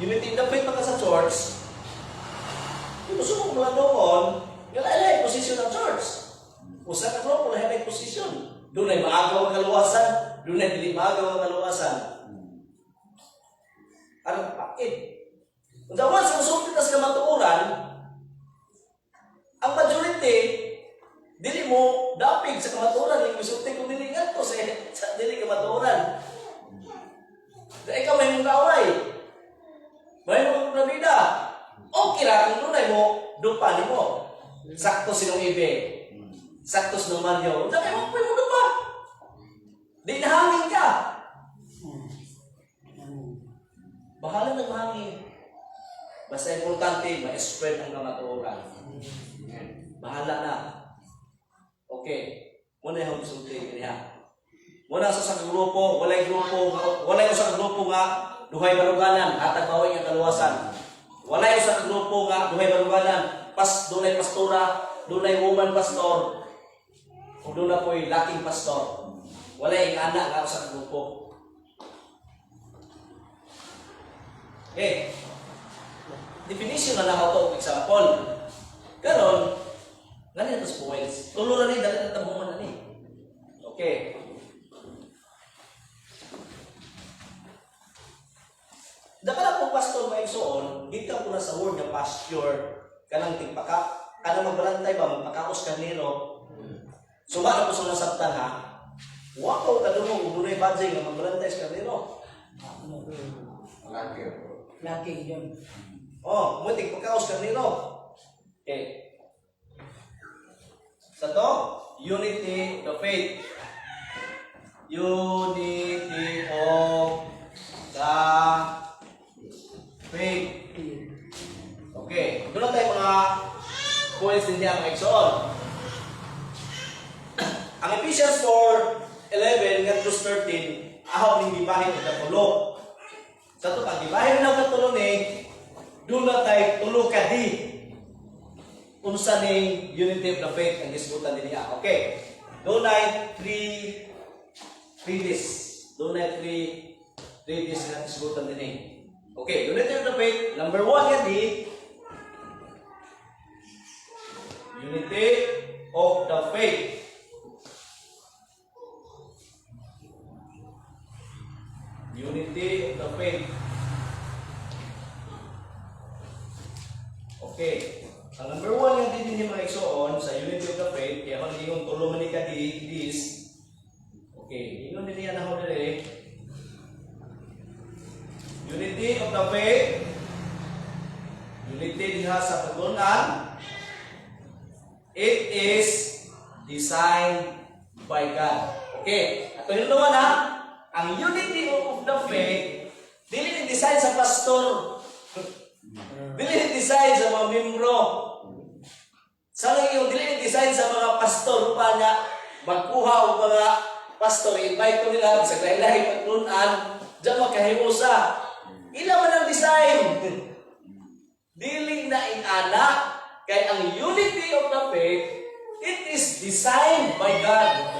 A: unity in the faith pagka sa church, yung gusto mong mga doon, yung lain-lain posisyon ng church. Usa ka grupo na may posisyon. Doon ay maagaw ang kaluwasan, doon ay dili maagaw ang kaluwasan. Anong pakit? Kung dawan sa usulti tas kamatuoran, ang majority, dili mo dapig sa kamatuoran, yung usulti kung dili nga to sa dili kamatuoran. Dahil ikaw may mong kaaway, may mong nabida, okay lang, kung doon ay mo, dupa ni mo. Sakto sinong ibig. Saktos naman yun. Dahil mo pa. Di nahangin ka. Bahala ng mahangin. Basta importante, ma-spread ang kamatuoran. Bahala na. Okay. Muna yung bisulti niya. Muna sa grupo, walay sa grupo nga, duhay baruganan, hatag baway ang kaluwasan. Walay sa grupo nga, duhay baruganan, dunay pastora, dunay woman pastor, kung doon na po'y laking pastor, wala yung anak nga sa grupo. Okay. Definition na lang ito, example. Ganon, ganyan ito sa points. Tuluran rin, dali na tabuman na rin. Okay. Daka po pastor may igsoon, dito po na sa word na pasture, kanang tigpaka, kanang magbalantay ba, magpakaos kanino, sumara po sa nasabtan ha. Wakaw ka doon kung doon ay badjay nga magbalantay sa kanino. Laki yun. Mutik pagkaos kanino. Okay. Sa to, unity of faith. Unity of the faith. Okay. Doon tayo mga points din niya mga igsoon. Ang Ephesians 4:11 ngadto 13 ahaw ning gibahin og katulo. Sa to pag gibahin ng katulo ni do na tay tulo ka di. Unsa ning unity of the faith ang gisgutan niya. Okay. Dunay 3 this. Dunay 3 this nga gisgutan dinhi. Okay, unity of the faith number 1 nga di unity of the faith. the faith. Okay. Ang number 1 nga din ni mga igsoon sa unity of the faith, kaya kung gingon tulo man ni ka di this. Okay, ingon din niya na ho dire. Unity of the faith. Unity diha sa pagtunan. It is designed by God. Okay, ato yung naman ha, ang unity of the faith, dili ni design sa pastor. Dili ni design sa mga membro. Sa lagi yung dili ni design sa mga pastor pa nga magkuha o mga pastor, invite ko nila sa lahi-lahi pagtunan, diyan makahimusa. Ila man ang design. Dili na inana, kay ang unity of the faith, it is designed by God.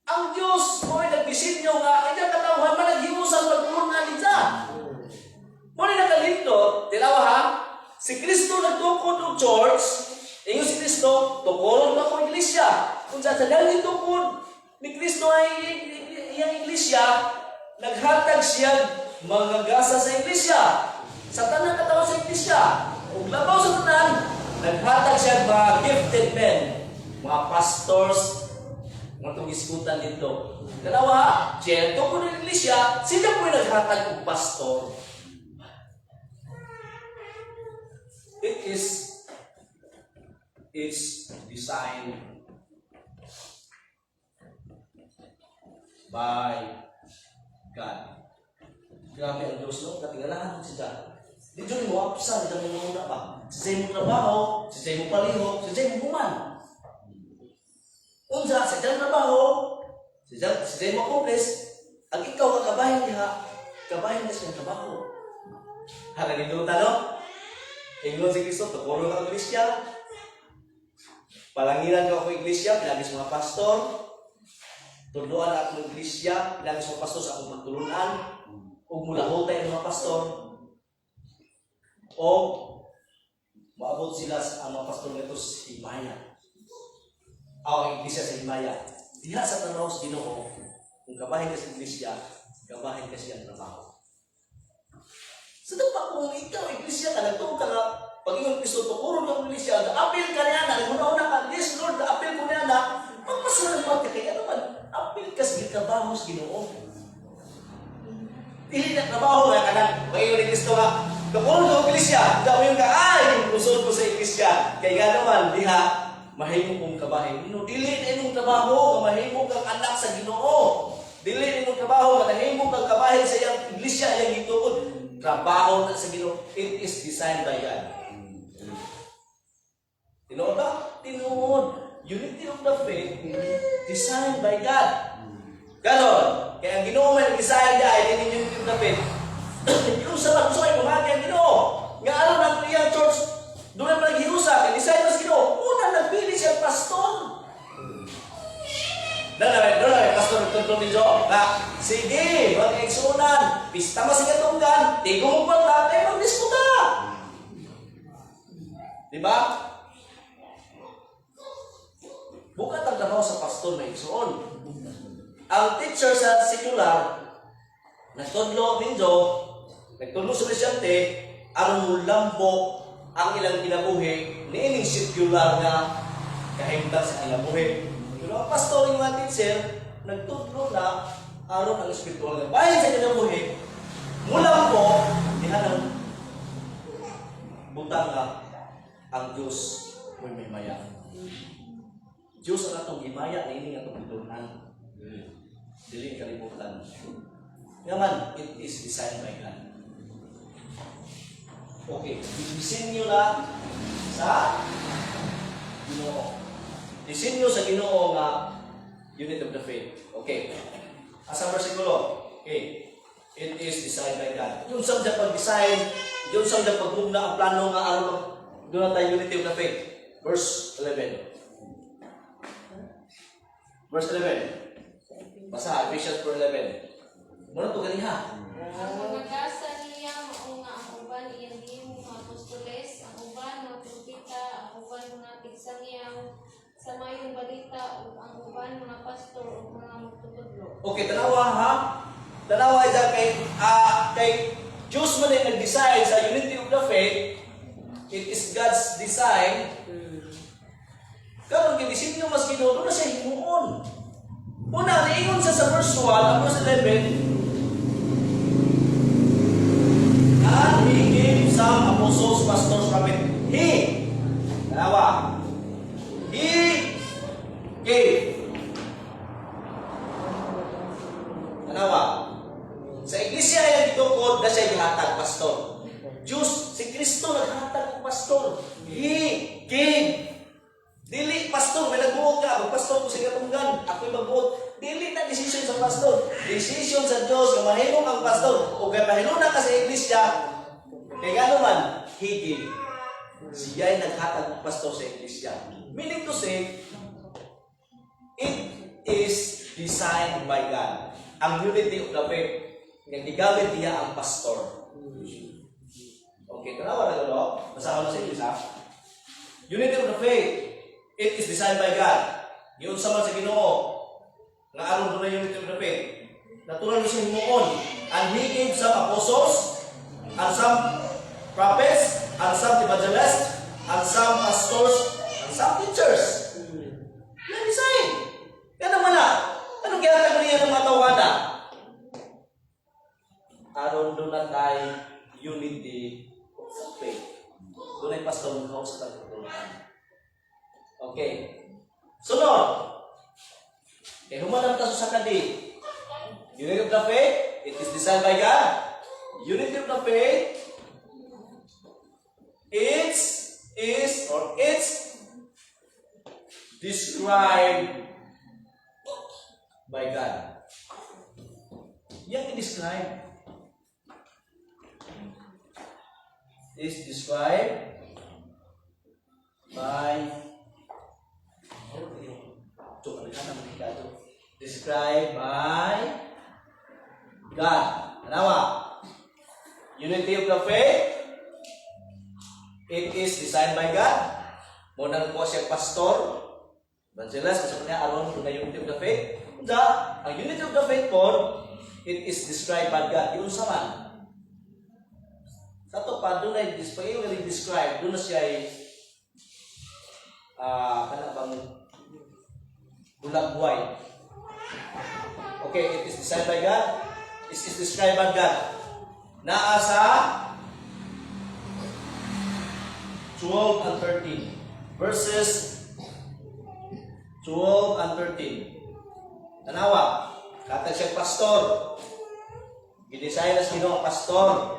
A: Ang Diyos mo ay nagdisenyo nga, kanya katawhan man naghimusa pagtunan nila. Muna nakalindot, tinawa ha, si Kristo nagtukod ng church, ingon si Kristo, tukulon na ko iglesia. Kung sa dahil tukod ni Kristo ay iyang iglesia, naghatag siya mga gasa sa iglesia. Sa tanang katawa sa iglesia, kung labaw sa tanan, naghatag siya mga gifted men, mga pastors, mga tugiskutan dito. Kanawa, siya tukod ng iglesia, sila po yung naghatag ng pastor. It's designed by God. Grabe ang Diyos, no? Katingalahan siya. Di dyan mo apsa, di dyan mo muna ba? Si Jay mo trabaho, si Jay mo palihog, si Jay mo human. Unsa, si Jay trabaho, si Jay mo kumples, ang ikaw kakabahin niya, kabahin niya siyang trabaho. Harang ito no? Ingon si Kristo, tukulong ka iglesia. Palangiran ka ako iglesia, pinagis mga pastor. Tunduan ako ng iglesia, pinagis mga pastor sa akong magtulunan. Huwag mo lahotay ang mga pastor. O maabot sila sa mga pastor nito sa Himaya. Ang iglesia sa Himaya. Diha sa tanaw sa Ginoo, kung kabahin ka sa iglesia, kabahin ka siya ang trabaho. Sa dapat kung ikaw, iglesia ka, nagtuong ka nga, pag-ingon Kristo, tukurong ka ng iglesia, na-appeal ka niya na, nagmuna-una ka, yes Lord, na-appeal ko niya na, magpasalamat ka kaya naman, appeal ka sa trabaho sa Ginoo. Dili na trabaho nga ka na, pag-ingon ni Kristo nga, tukurong ka ng iglesia, gawin ka, yung kusod ko sa iglesia, kaya nga naman, diha, mahimo kong kabahin. Dili na inong trabaho, mahimo kang anak sa Ginoo. Dili na inong trabaho, mahimo kang kabahin sa iyang iglesia, iyang ituod. Trabaho na sa Ginoo, it is designed by God. Tinuod ba? Tinuod. Unity of the faith, designed by God. Ganon. Kaya ang Ginoo may nag-design niya, ay din unity of the faith. Yung sa gusto ay pumagi ang Ginoo. Nga alam na iyang church, doon na nag-hirusa, design na sa Ginoo. Una, nagpili siya pastor. Doon na, pastor, nagtuntun ni Jo. Sige, mag-eksunan. Pista mo sa katunggan. Tigo mo pa tatay, mag-diskuta. Diba? Bukat ang trabaho sa pastor na eksuon. Ang teacher sa secular, nagtudlo ninyo, nagtudlo sa presyente, ang lambo ang ilang kinabuhi, niining secular nga kahimtang sa kinabuhi. Pero ang pastor yung mga teacher, nagtudlo na aron ang espiritual nga bayan sa kinabuhi, mula po, dihanang butang nga ang Diyos may maya. Diyos ang atong himaya, niining atong bitunan. Dili kalimutan. Ngaman, it is designed by God. Okay, disenyo na sa Ginoo. Disenyo sa Ginoo nga unit of the faith. Okay. Asa bersikulo? Okay. It is designed by God. Yung sa pag-design, yung sa pag-ugna ang plano nga aron doon tayo unity of the faith. Verse 11. Verse 11. Basa, Ephesians 4:11. Muna to ganiha.
D: Ang magasa niya, mao nga ang uban, iyang gihimo mga apostoles, ang uban mga propeta, ang uban mga tigsangyaw, sa mayong balita, ug ang uban mga pastor ug mga magtutudlo.
A: Okay, tanawa ha.
B: Tanawa dyan kay Diyos man ay nag-design sa unity of the faith. It is God's design. Karon gidisin nyo mas ginudo na siya himuon. Una, niingon siya sa verse 1, ang verse 11, and He gave some apostles, pastors, prophets. He, tanawa, He gave. Tanawa, sa iglesia ay nagtukod na siya ihatag, pastor. Diyos, si Kristo naghatag ng pastor. He gave. Dili, pastor, may nagbuot ka. Magpastor ko sa katunggan. Ako'y magbuot. Dili na decision sa pastor. Decision sa Diyos. Kung mahilong ang pastor. O kaya mahilong na ka sa iglesia. Kaya gano man, He gave. Siya ay naghatag ng pastor sa iglesia. Meaning to say, it is designed by God. Ang unity of the faith, nga gigamit niya ang pastor. Okay, tanawa na gano'n. Basahan na sa iglesia. Unity of the faith, it is designed by God. Yun sa man sa Ginoo. Nga aron doon na unity of the faith. Natural siya himuon. And He gave some apostles, and some prophets, and some evangelists, and some pastors, and some teachers. Yan design. Yan naman na. Anong ginatag niya ng mga tawada? Aron doon na tayo unity of the faith. Doon ay pastor ng house sa tagtulungan. Okay. Sunod. Eh, humanap tayo sa kadi. Unity of the faith, it is designed by God. Unity of the faith, it's described by God. Yang i-describe is described by described by God. Tanawa. Unity of the faith, it is designed by God. Munang po siya pastor, evangelist, kasi niya aron kung na unity of the faith. Ang unity of the faith po, it is described by God. Yun sa man. Sa ito pa, doon ay describe, doon na siya ay kanabang bulag-buhay. Okay, it is designed by God. It is described by God. Naa sa 12 and 13. Verses 12 and 13. Tanawa, katag siya pastor. Gidesign na Ginoo ang pastor.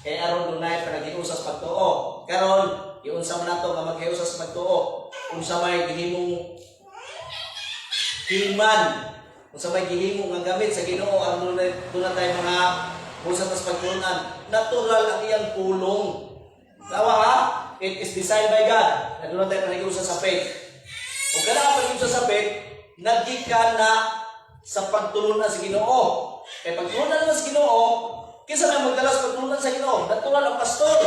B: Kaya aron dunay panagiusas pagtuo. Karon, giunsa man nato nga maghiusas pagtuo. Unsa may gihimong himan, unsa may gihimo nga gamit sa Ginoo aron dunay tay mga usas sa pagtulunan. Natural ang iyang pulong. Tawa ha? It is designed by God. Na dunay tay panagiusas sa faith. Kung kana ang panagiusas sa faith, nagikan na sa pagtulunan sa Ginoo. Kaya pagtulunan sa Ginoo, kisa na magdalas pagtulunan sa Ginoo, natural ang pastor.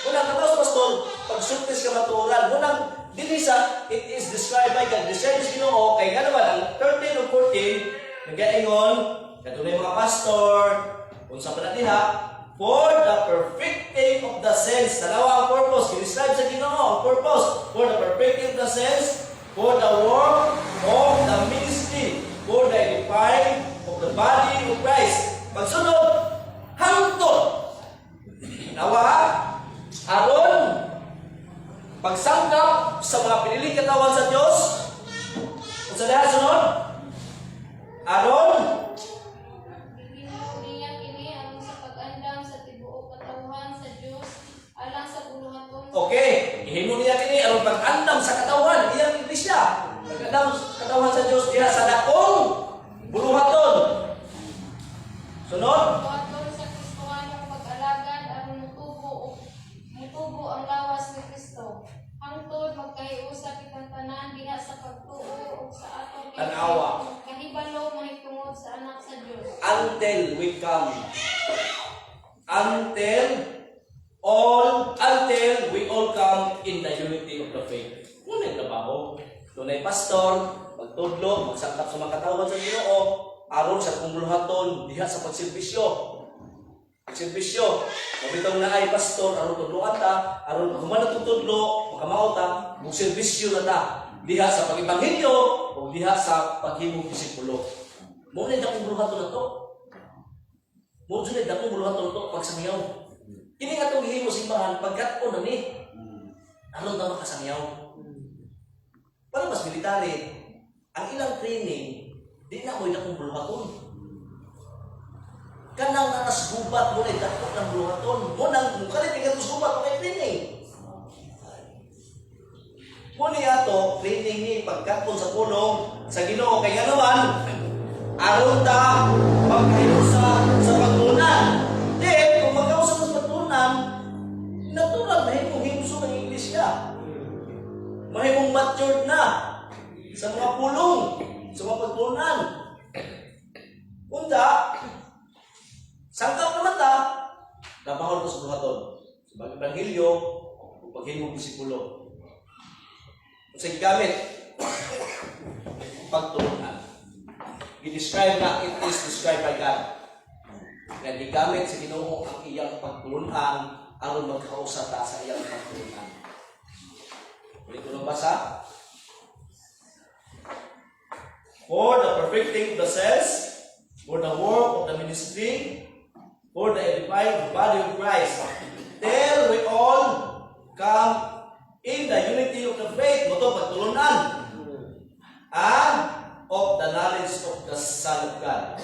B: Unang trabaho sa pastor, pagsultis ka matural. Unang dinisa, it is described by God. Described sa Ginoo, kaya nga naman, ang 13 o 14, nag-aingon, katunay mga pastor, kung sa panatiha, for the perfecting of the saints. Dalawa ang purpose. I-describe sa Ginoo ang purpose. For the perfecting of the saints, for the work of the ministry, for the edifying of the body of Christ. Pagsunod, hangtod. Nawa, aron, pagsangkap sa mga piniling katawan sa Diyos, kung sa lahat sunod, aron,
D: Niya kini aron sa pag-andam sa tibuok katawhan sa Dios alang sa buluhaton.
B: okay, ihimo niya kini aron pag-andam sa katawan, iyang iglesia. Pag-andam sa katawan sa Diyos, diha sa dakong buluhaton. Sunod,
D: Buluhaton sa Kristohanong pag-alagad aron mutubo ang lawas ni Kristo. Hangtod magkahiusa kitang tanan diha sa pagtuo ug sa atong
B: Tanawa.
D: kahibalo mahitungod sa anak sa Dios.
B: until we come, until we all come in the unity of the faith. Tunay trabaho, tunay pastor, magtudlo, magsangkap sa mga katawan sa Ginoo, aron sa kong buluhaton diha sa pagserbisyo. Pagserbisyo, mabitaw na ay pastor, aron tudloan ta, aron human na tutudlo, makamao ta, magserbisyo na ta diha sa pag-ebanghelyo o diha sa paghimong disipulo. Mo na dakong buluhaton na to. Mo na dakong buluhaton na to pagsangyaw. Kini nga itong himo simbahan pagkat-on na ni. Aron ta makasangyaw. Para mas military, ang ilang training, di na mo'y dakong buluhaton. Kanang nanas gubat mo na dakong ng buluhaton. Mo nang kalit nga ito gubat mo kay training. Mo niya to, training ni pagkat-on sa pulong, sa Ginoo kay nga naman, aron ta magkahiusa sa pagtunan. Di, kung magkahiusa sa pagtunan, natural na himong himso ng iglesia. Mahimong matured na sa mga pulong, sa mga pagtunan. Kunda, sangkap naman ta, nabahol ko sa buhaton. Sa pag-ebanghelyo, o paghimong disipulo. Sa gamit, pagtunan. I-describe na, it is described by God. Kaya gigamit sa Ginoo ang iyang pagtulunan aron magkausap ta sa iyang pagtulunan. Ulit ko basa. For the perfecting of the saints, for the work of the ministry, for the edifying of the body of Christ, till we all come in the unity of the faith, moto pagtulunan, and of the knowledge of the Son of God,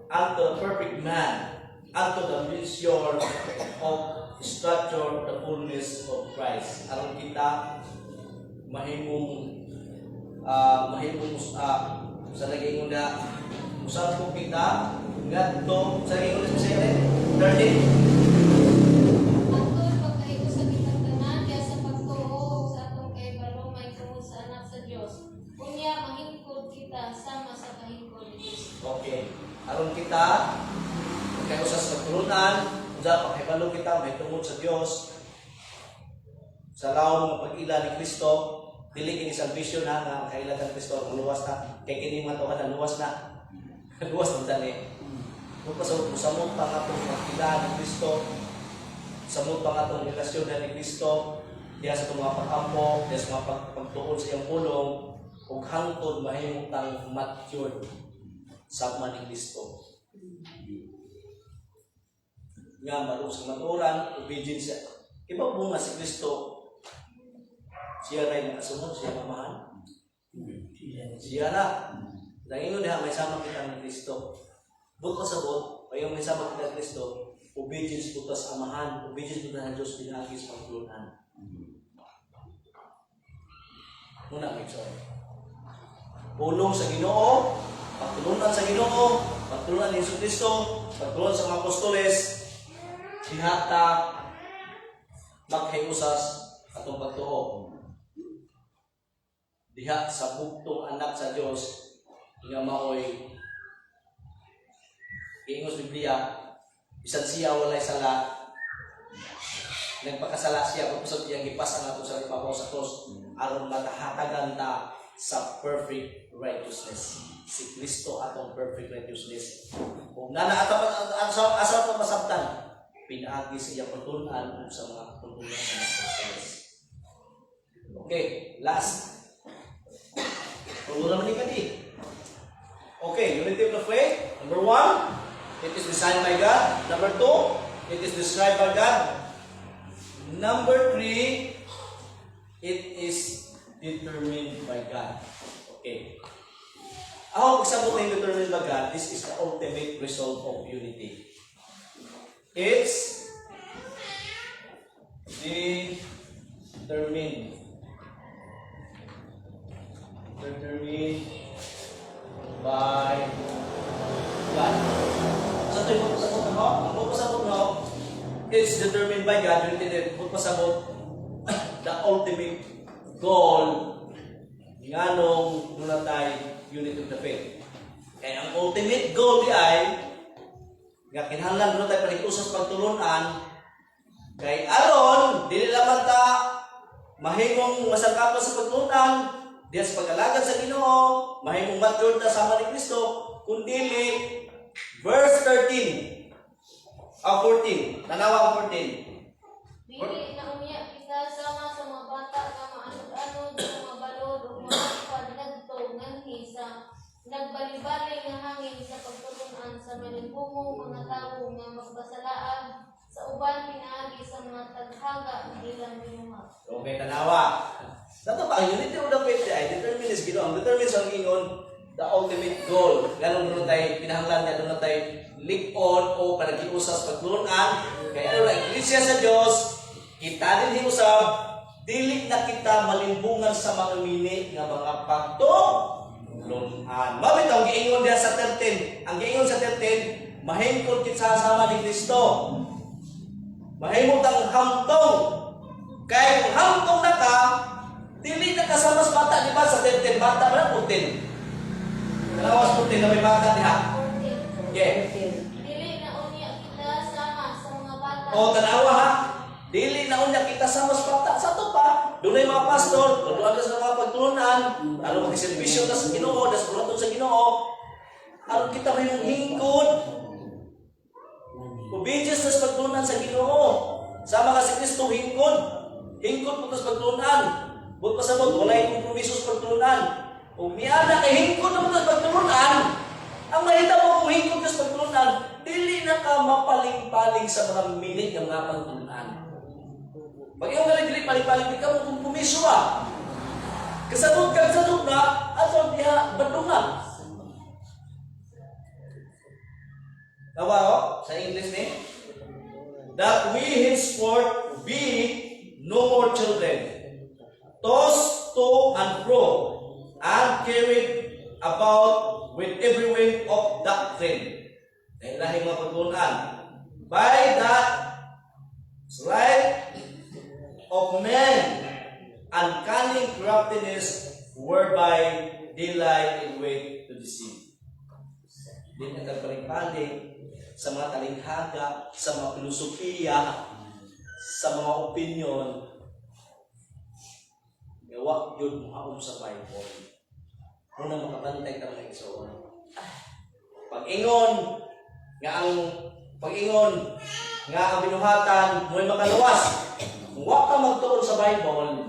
B: unto the perfect man, unto the measure of stature of the fullness of Christ. Aron kita mahimong sa laging una usap ko kita ngadto sa laging una sa 13.
D: Atol pagkahigo sa kitang tanan kaya sa pagtuo sa atong kahibalo may tungod sa anak sa Dios. Unya mahingkod kita sama sa kahingkod ni Kristo.
B: Okay. Aron kita kay usas sa tulunan, usa pakibalo kita may tungod sa Dios. Sa laom nga pag-ila ni Kristo, dili kini salvation na nga kailangan ni Kristo luwas na kay kini mga tuhan luwas na. Luwas man tani. Kung samot pa nga itong pag-ila ni Kristo, samot pa nga itong relasyon na ni Kristo, diya sa itong mga pag-ampo, diya sa mga pagtuon sa iyang pulong, ug hangtod mahimong tang matured sa ni Kristo. Nga marunong sa maturan, obedience siya. Iba po nga si Kristo, siya rin nakasunod, siya mamahan. Siya na. Nangingon na may sama kita ng Kristo. Bukod sa bot, yung may sama kita ng Kristo, obedience po sa amahan, obedience po ng Diyos pinagi sa pagtulunan. Muna, make sure. Pulong sa Ginoo, pagtulunan sa Ginoo, pagtulunan ni Kristo, pagtulunan sa mga apostoles, dihata maghiusas atong pagtuo. Diha sa buktong anak sa Dios nga maoy ingos Biblia bisan siya walay sala nagpakasala siya pagpasod iyang gipas ang ato sa ibabaw sa cross aron matahatagan ta sa perfect righteousness. Si Kristo atong perfect righteousness. Kung asa pa masabtan pinagi sa iyang pagtulunan sa mga pagtulunan sa mga apostles. Okay, last. Pagtulunan ni kadi. Okay, unity of the faith. Number 1, it is designed by God. Number 2, it is described by God. Number 3, it is determined by God. Okay. Ako, pagsabot na yung determined by God, this is the ultimate result of unity. It's determined by God. Sa ito yung magpasabot na ako? Ang magpasabot na ako, it's determined by God. Magpasabot, the ultimate goal nga nung tayo unity of the faith. Kaya ang ultimate goal ay nga kinahanglan doon tayo panigusas pagtulunan kay aron dili lamang ta mahimong masangkapan sa pagtulunan diyan sa pag-alagad sa Ginoo, mahimong matured na sama ni Kristo, kundili verse 13. 14. Tanawa ang 14.
D: Dili na unya kita sama sa mga bata nga maanod-anod sa mga balod ug mga padnadto nganhi sa nagbali-bali nga hangin sa pagtulunan sa malibungong mga tawo nga magbasalaan sa uban pinaagi sa mga taghaga ng ilang binuha.
B: Okay, tanawa. Dato ba, ang unity of the faith ay determinist Ginoo. Ang determinist ang ingon, the ultimate goal. Ganun doon tayo, pinahanglan niya doon tayo lik-on o panagiusas pagtulunan. Kaya ano na, Iglesia sa Diyos, kita din hiusap, dili na kita malimbungan sa mga mini nga mga pagtulunan. Mabit ang giingon diyan sa 13. Ang giingon sa 13, mahingkod kita sama ni Kristo. Mahimot ang hamtong. Kaya kung hamtong na ka, dili na kasama sa bata, di ba? Sa 13 bata, wala 14. Kalawas 14 na may bata diha.
D: 14.
B: Yeah.
D: Dili na unya kita sama sa mga bata.
B: O, tanawa ha. Dili na unya kita sama sa bata. Sa to pa, doon ay mga pastor, doon ka sa mga pagtulunan, ano mag-servisyo ka sa Ginoo, das pulaton sa Ginoo. Ano kita may hingkod? Obedience sa pagtulunan sa Ginoo. Sama ka si Kristo, hingkod. Hingkod po sa pagtulunan. Buot pa sa mga walay kompromiso sa pagtulunan. Kung miana kay hingkod na mo sa pagtulunan, ang mahita mo kung hingkod sa pagtulunan, dili na ka mapaling-paling sa mga minute ng mga pagtulunan. Pag iyong galing paling-paling, di ka mo kompromiso ah. Kasadot na, ato diha badungan. Tawa ko sa English ni? That we henceforth be no more children, tossed to and fro, and carried about with every wind of doctrine. Dahil lahing mga pagtulunan. By that sleight of men and cunning craftiness whereby they lie in wait to deceive. Di na kagpaling-paling sa mga talinghaga, sa mga filosofiya, sa mga opinion, gawa yun mga sa Bible. Muna makapantay ka mga igsoon. Pag-ingon nga ang binuhatan mo'y makaluwas. Kung wak ka magtuon sa Bible,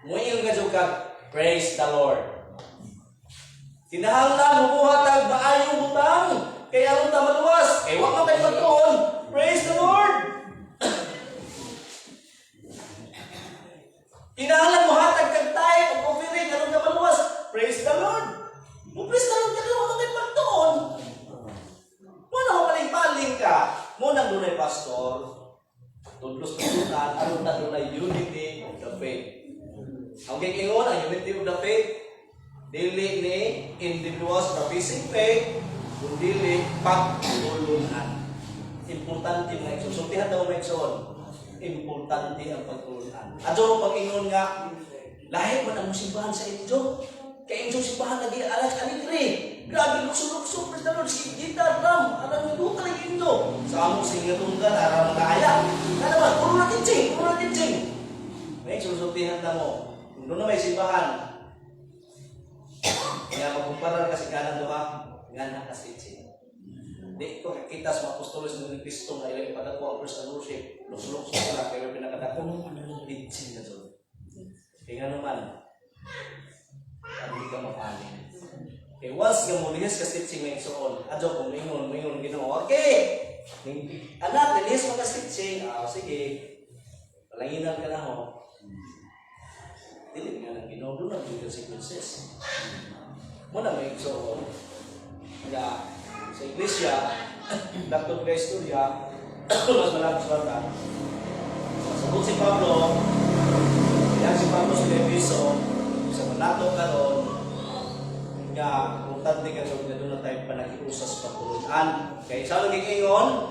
B: mo'y yung gajukat, praise the Lord. Kinahanglan mubuhatag maayong butang, kaya anong tamaluwas? Eh, wak ka kayo magtuon, praise the Lord. Kinahanglan muhatag kag tayo kung offering, anong tamaluwas? Praise the Lord. Praise the Lord, kaya wak ka kayo magtuon. Muna mapaling-paling ka. Muna dunay pastor, tudlos tutunan, ano na dunay unity of the faith. Ang gigingon, ang unity of the faith, dili ni individuals na basic faith, kung dili pagtulunan. Importante mga igsoon. Sultihan daw mga igsoon. Importante ang pagtulunan. Adyo pag-ingon nga, lahit man ang simbahan sa inyo. Kaya inyo simbahan lagi alag-aligre. Grabe, lukso-lukso, praise the Lord, si Gita, Ram, alam nyo doon talaga inyo. Sa among singatunggan, aram mga ayak. Nga naman, puro na kitching. May susultihan na mo. Kung doon na may simbahan, kaya magkumparan kasi kanan doon ha, nga na kasi kitching. Di ko kita sa mga apostolos ng Kristo na ilang ipadako ang first worship. Lukso-lukso na, kaya pinakadako, kitching na doon. Kaya naman, hindi ka mapaling. Okay, once nga mo lihis ka stitching may igsoon, adyo kung mingon Ginoo. Okay! Anak, lihis mo ka stitching. Sige. Palanginan ka na ho. Dili nga ng Ginoo, doon ang consequences. Muna may igsoon. Kaya sa iglesia, daktong ka istorya, mas malapos bata. Sabot si Pablo, kaya si Pablo sa Leviso, sa manato karon nga importante ka doon na tayo panagiusas pagtulunan. Kaya sa lagi ngayon,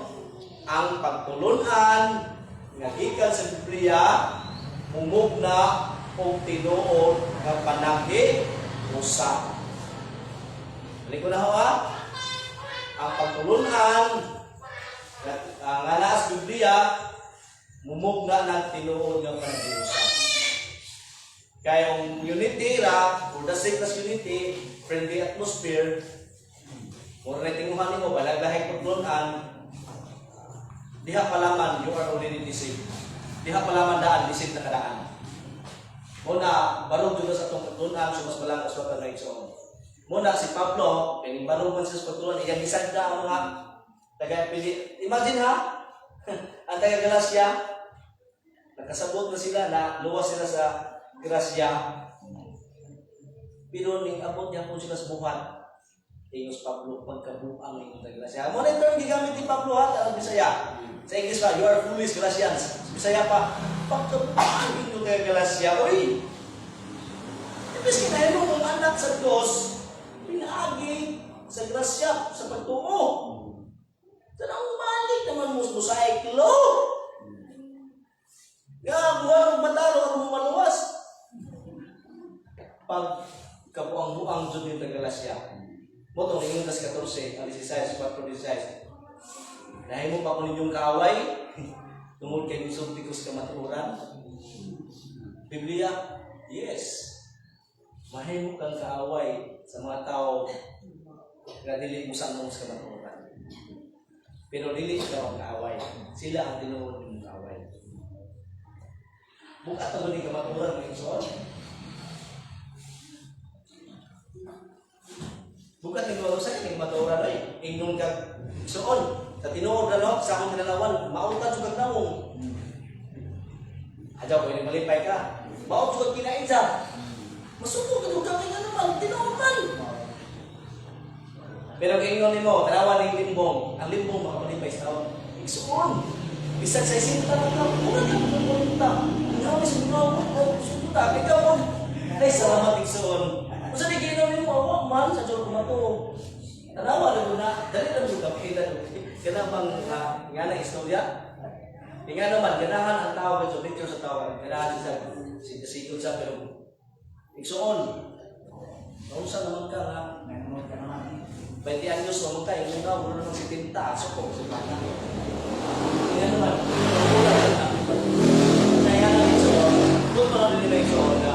B: ang pagtulunan nga gikan sa Biblia mumugna o tinuod nga panagiusap. Balik ko na ho ha. Ang pagtulunan nga nasa Biblia mumugna ng tinuod nga panagiusap. Kaya yung unity ra, for the sake of unity, friendly atmosphere, kung natinguhan mo, balaglahay paglunan, diha palaman, you are already deceived. Diha palaman daan, deceived na kadaan. Muna, barog dito sa itong paglunan, so mas malang kaswatan na ito. Muna, si Pablo, pining barog man sa paglunan, iyang isagda ang mga taga-pili. Imagine ha, ang taga-Galasya, nakasabot na sila, na luwas sila sa Gracia. Pero ning abot niya kung sila sa buhat, tingos Pablo, pagkabuang ng taga-Galasya. Muna ito yung gigamit ni Pablo ha, ang Bisaya. Sa English pa, you are foolish Galatians. Bisaya pa, pagkabuang ng taga-Galasya. Uy! Ibig kinahin mo kung anak sa Diyos, pinaagi sa grasya, sa pagtungo. Tanang balik naman mo sa iklo. Buwan ng matalo, ano mo maluwas? Pag kabuang-buang dyan yung taga-Galasya, mo itong ingong 14, ang 16, 4, 16. Dahil mo pa kung ninyong kaaway, tungod kayo sultikos kamaturan. Biblia, yes. Mahimo kang kaaway sa mga tao na dili mo sa anong kamaturan. Pero dili ikaw ang kaaway. Sila ang tinuod ng kaaway. Bukat ako ni kamaturan ng Igsoon. Bukat ni Gawalo sa akin, kamaturan ay ingnon kag Igsoon. Sa tinuod na no, sa akong kinalawan, mautan sa kagnawong. Adyaw ko yung malipay ka. Maot sa kinain sa. Masuko ka doon kami nga naman, tinuod man. Pero kaingon ni mo, tanawan ng limbong. Ang limbong makamalipay sa tao. Igsoon. Bisag sa isin ta na muna ka pumunta. Ikaw ni sumunod ko sumunta. Ikaw mo. Ay salamat Igsoon. Kung sa dikinom ni mo, awak man sa Diyos kumato. Tanawa na muna. Dali lang yung kapila doon. Kaya bang nga na istorya? Nga naman, ganahan ang tao ka dito sa tao. Ganahan siya sikot sa pero Igsoon. Nausa naman ka nga. 20 anyos naman ka. Yung nga, wala naman si Tinta. So kung si Mana. Nga naman. Kaya nga Igsoon. Doon pa lang nila Igsoon na.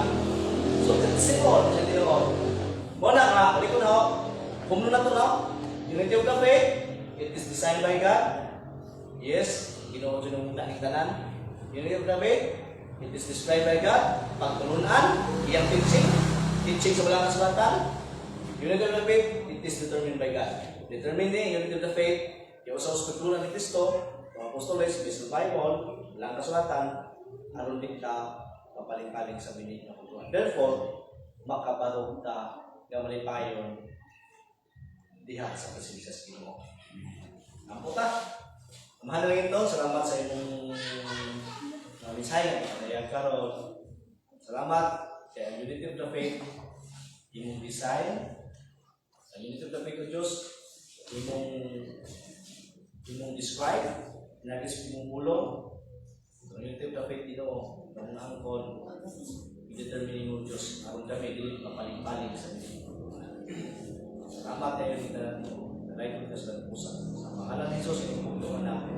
B: So, sikot. Siya tinoon. Muna nga, ulit ko na ako. Kumulo na ito na. Unity of the faith. It is designed by God. Yes. Ginoon dyan ang nakiktanan. Unity of the faith. It is described by God. Pagtulunan. Iyang teaching. Teaching sa walang kasulatan. Unity of the faith. It is determined by God. Determining unity of the faith. Yung sa pagtulunan ni Cristo. Mga apostoles. Bisal Bible. Walang kasulatan. Aron din ka papaling-paling sa binig na kulturan. Therefore, makabarog ta nga malipayon diha sa pasilisa sa Ginoo. Ang puta. Mahal lang ito. Salamat sa inyong mensahe. Kaya karon. Salamat kay Unity of the Faith. Imong design. Sa Unity of the Faith of Diyos. Imong describe. Nagis imong ulong. Sa Unity of the Faith dito. Ang angkon. I-determine mo Diyos. Aron kami dili mapaling-paling sa Ginoo. Salamat kayo kita. Nalay ko sa pusat. Sa pangalan ni Jesus, ito po namin.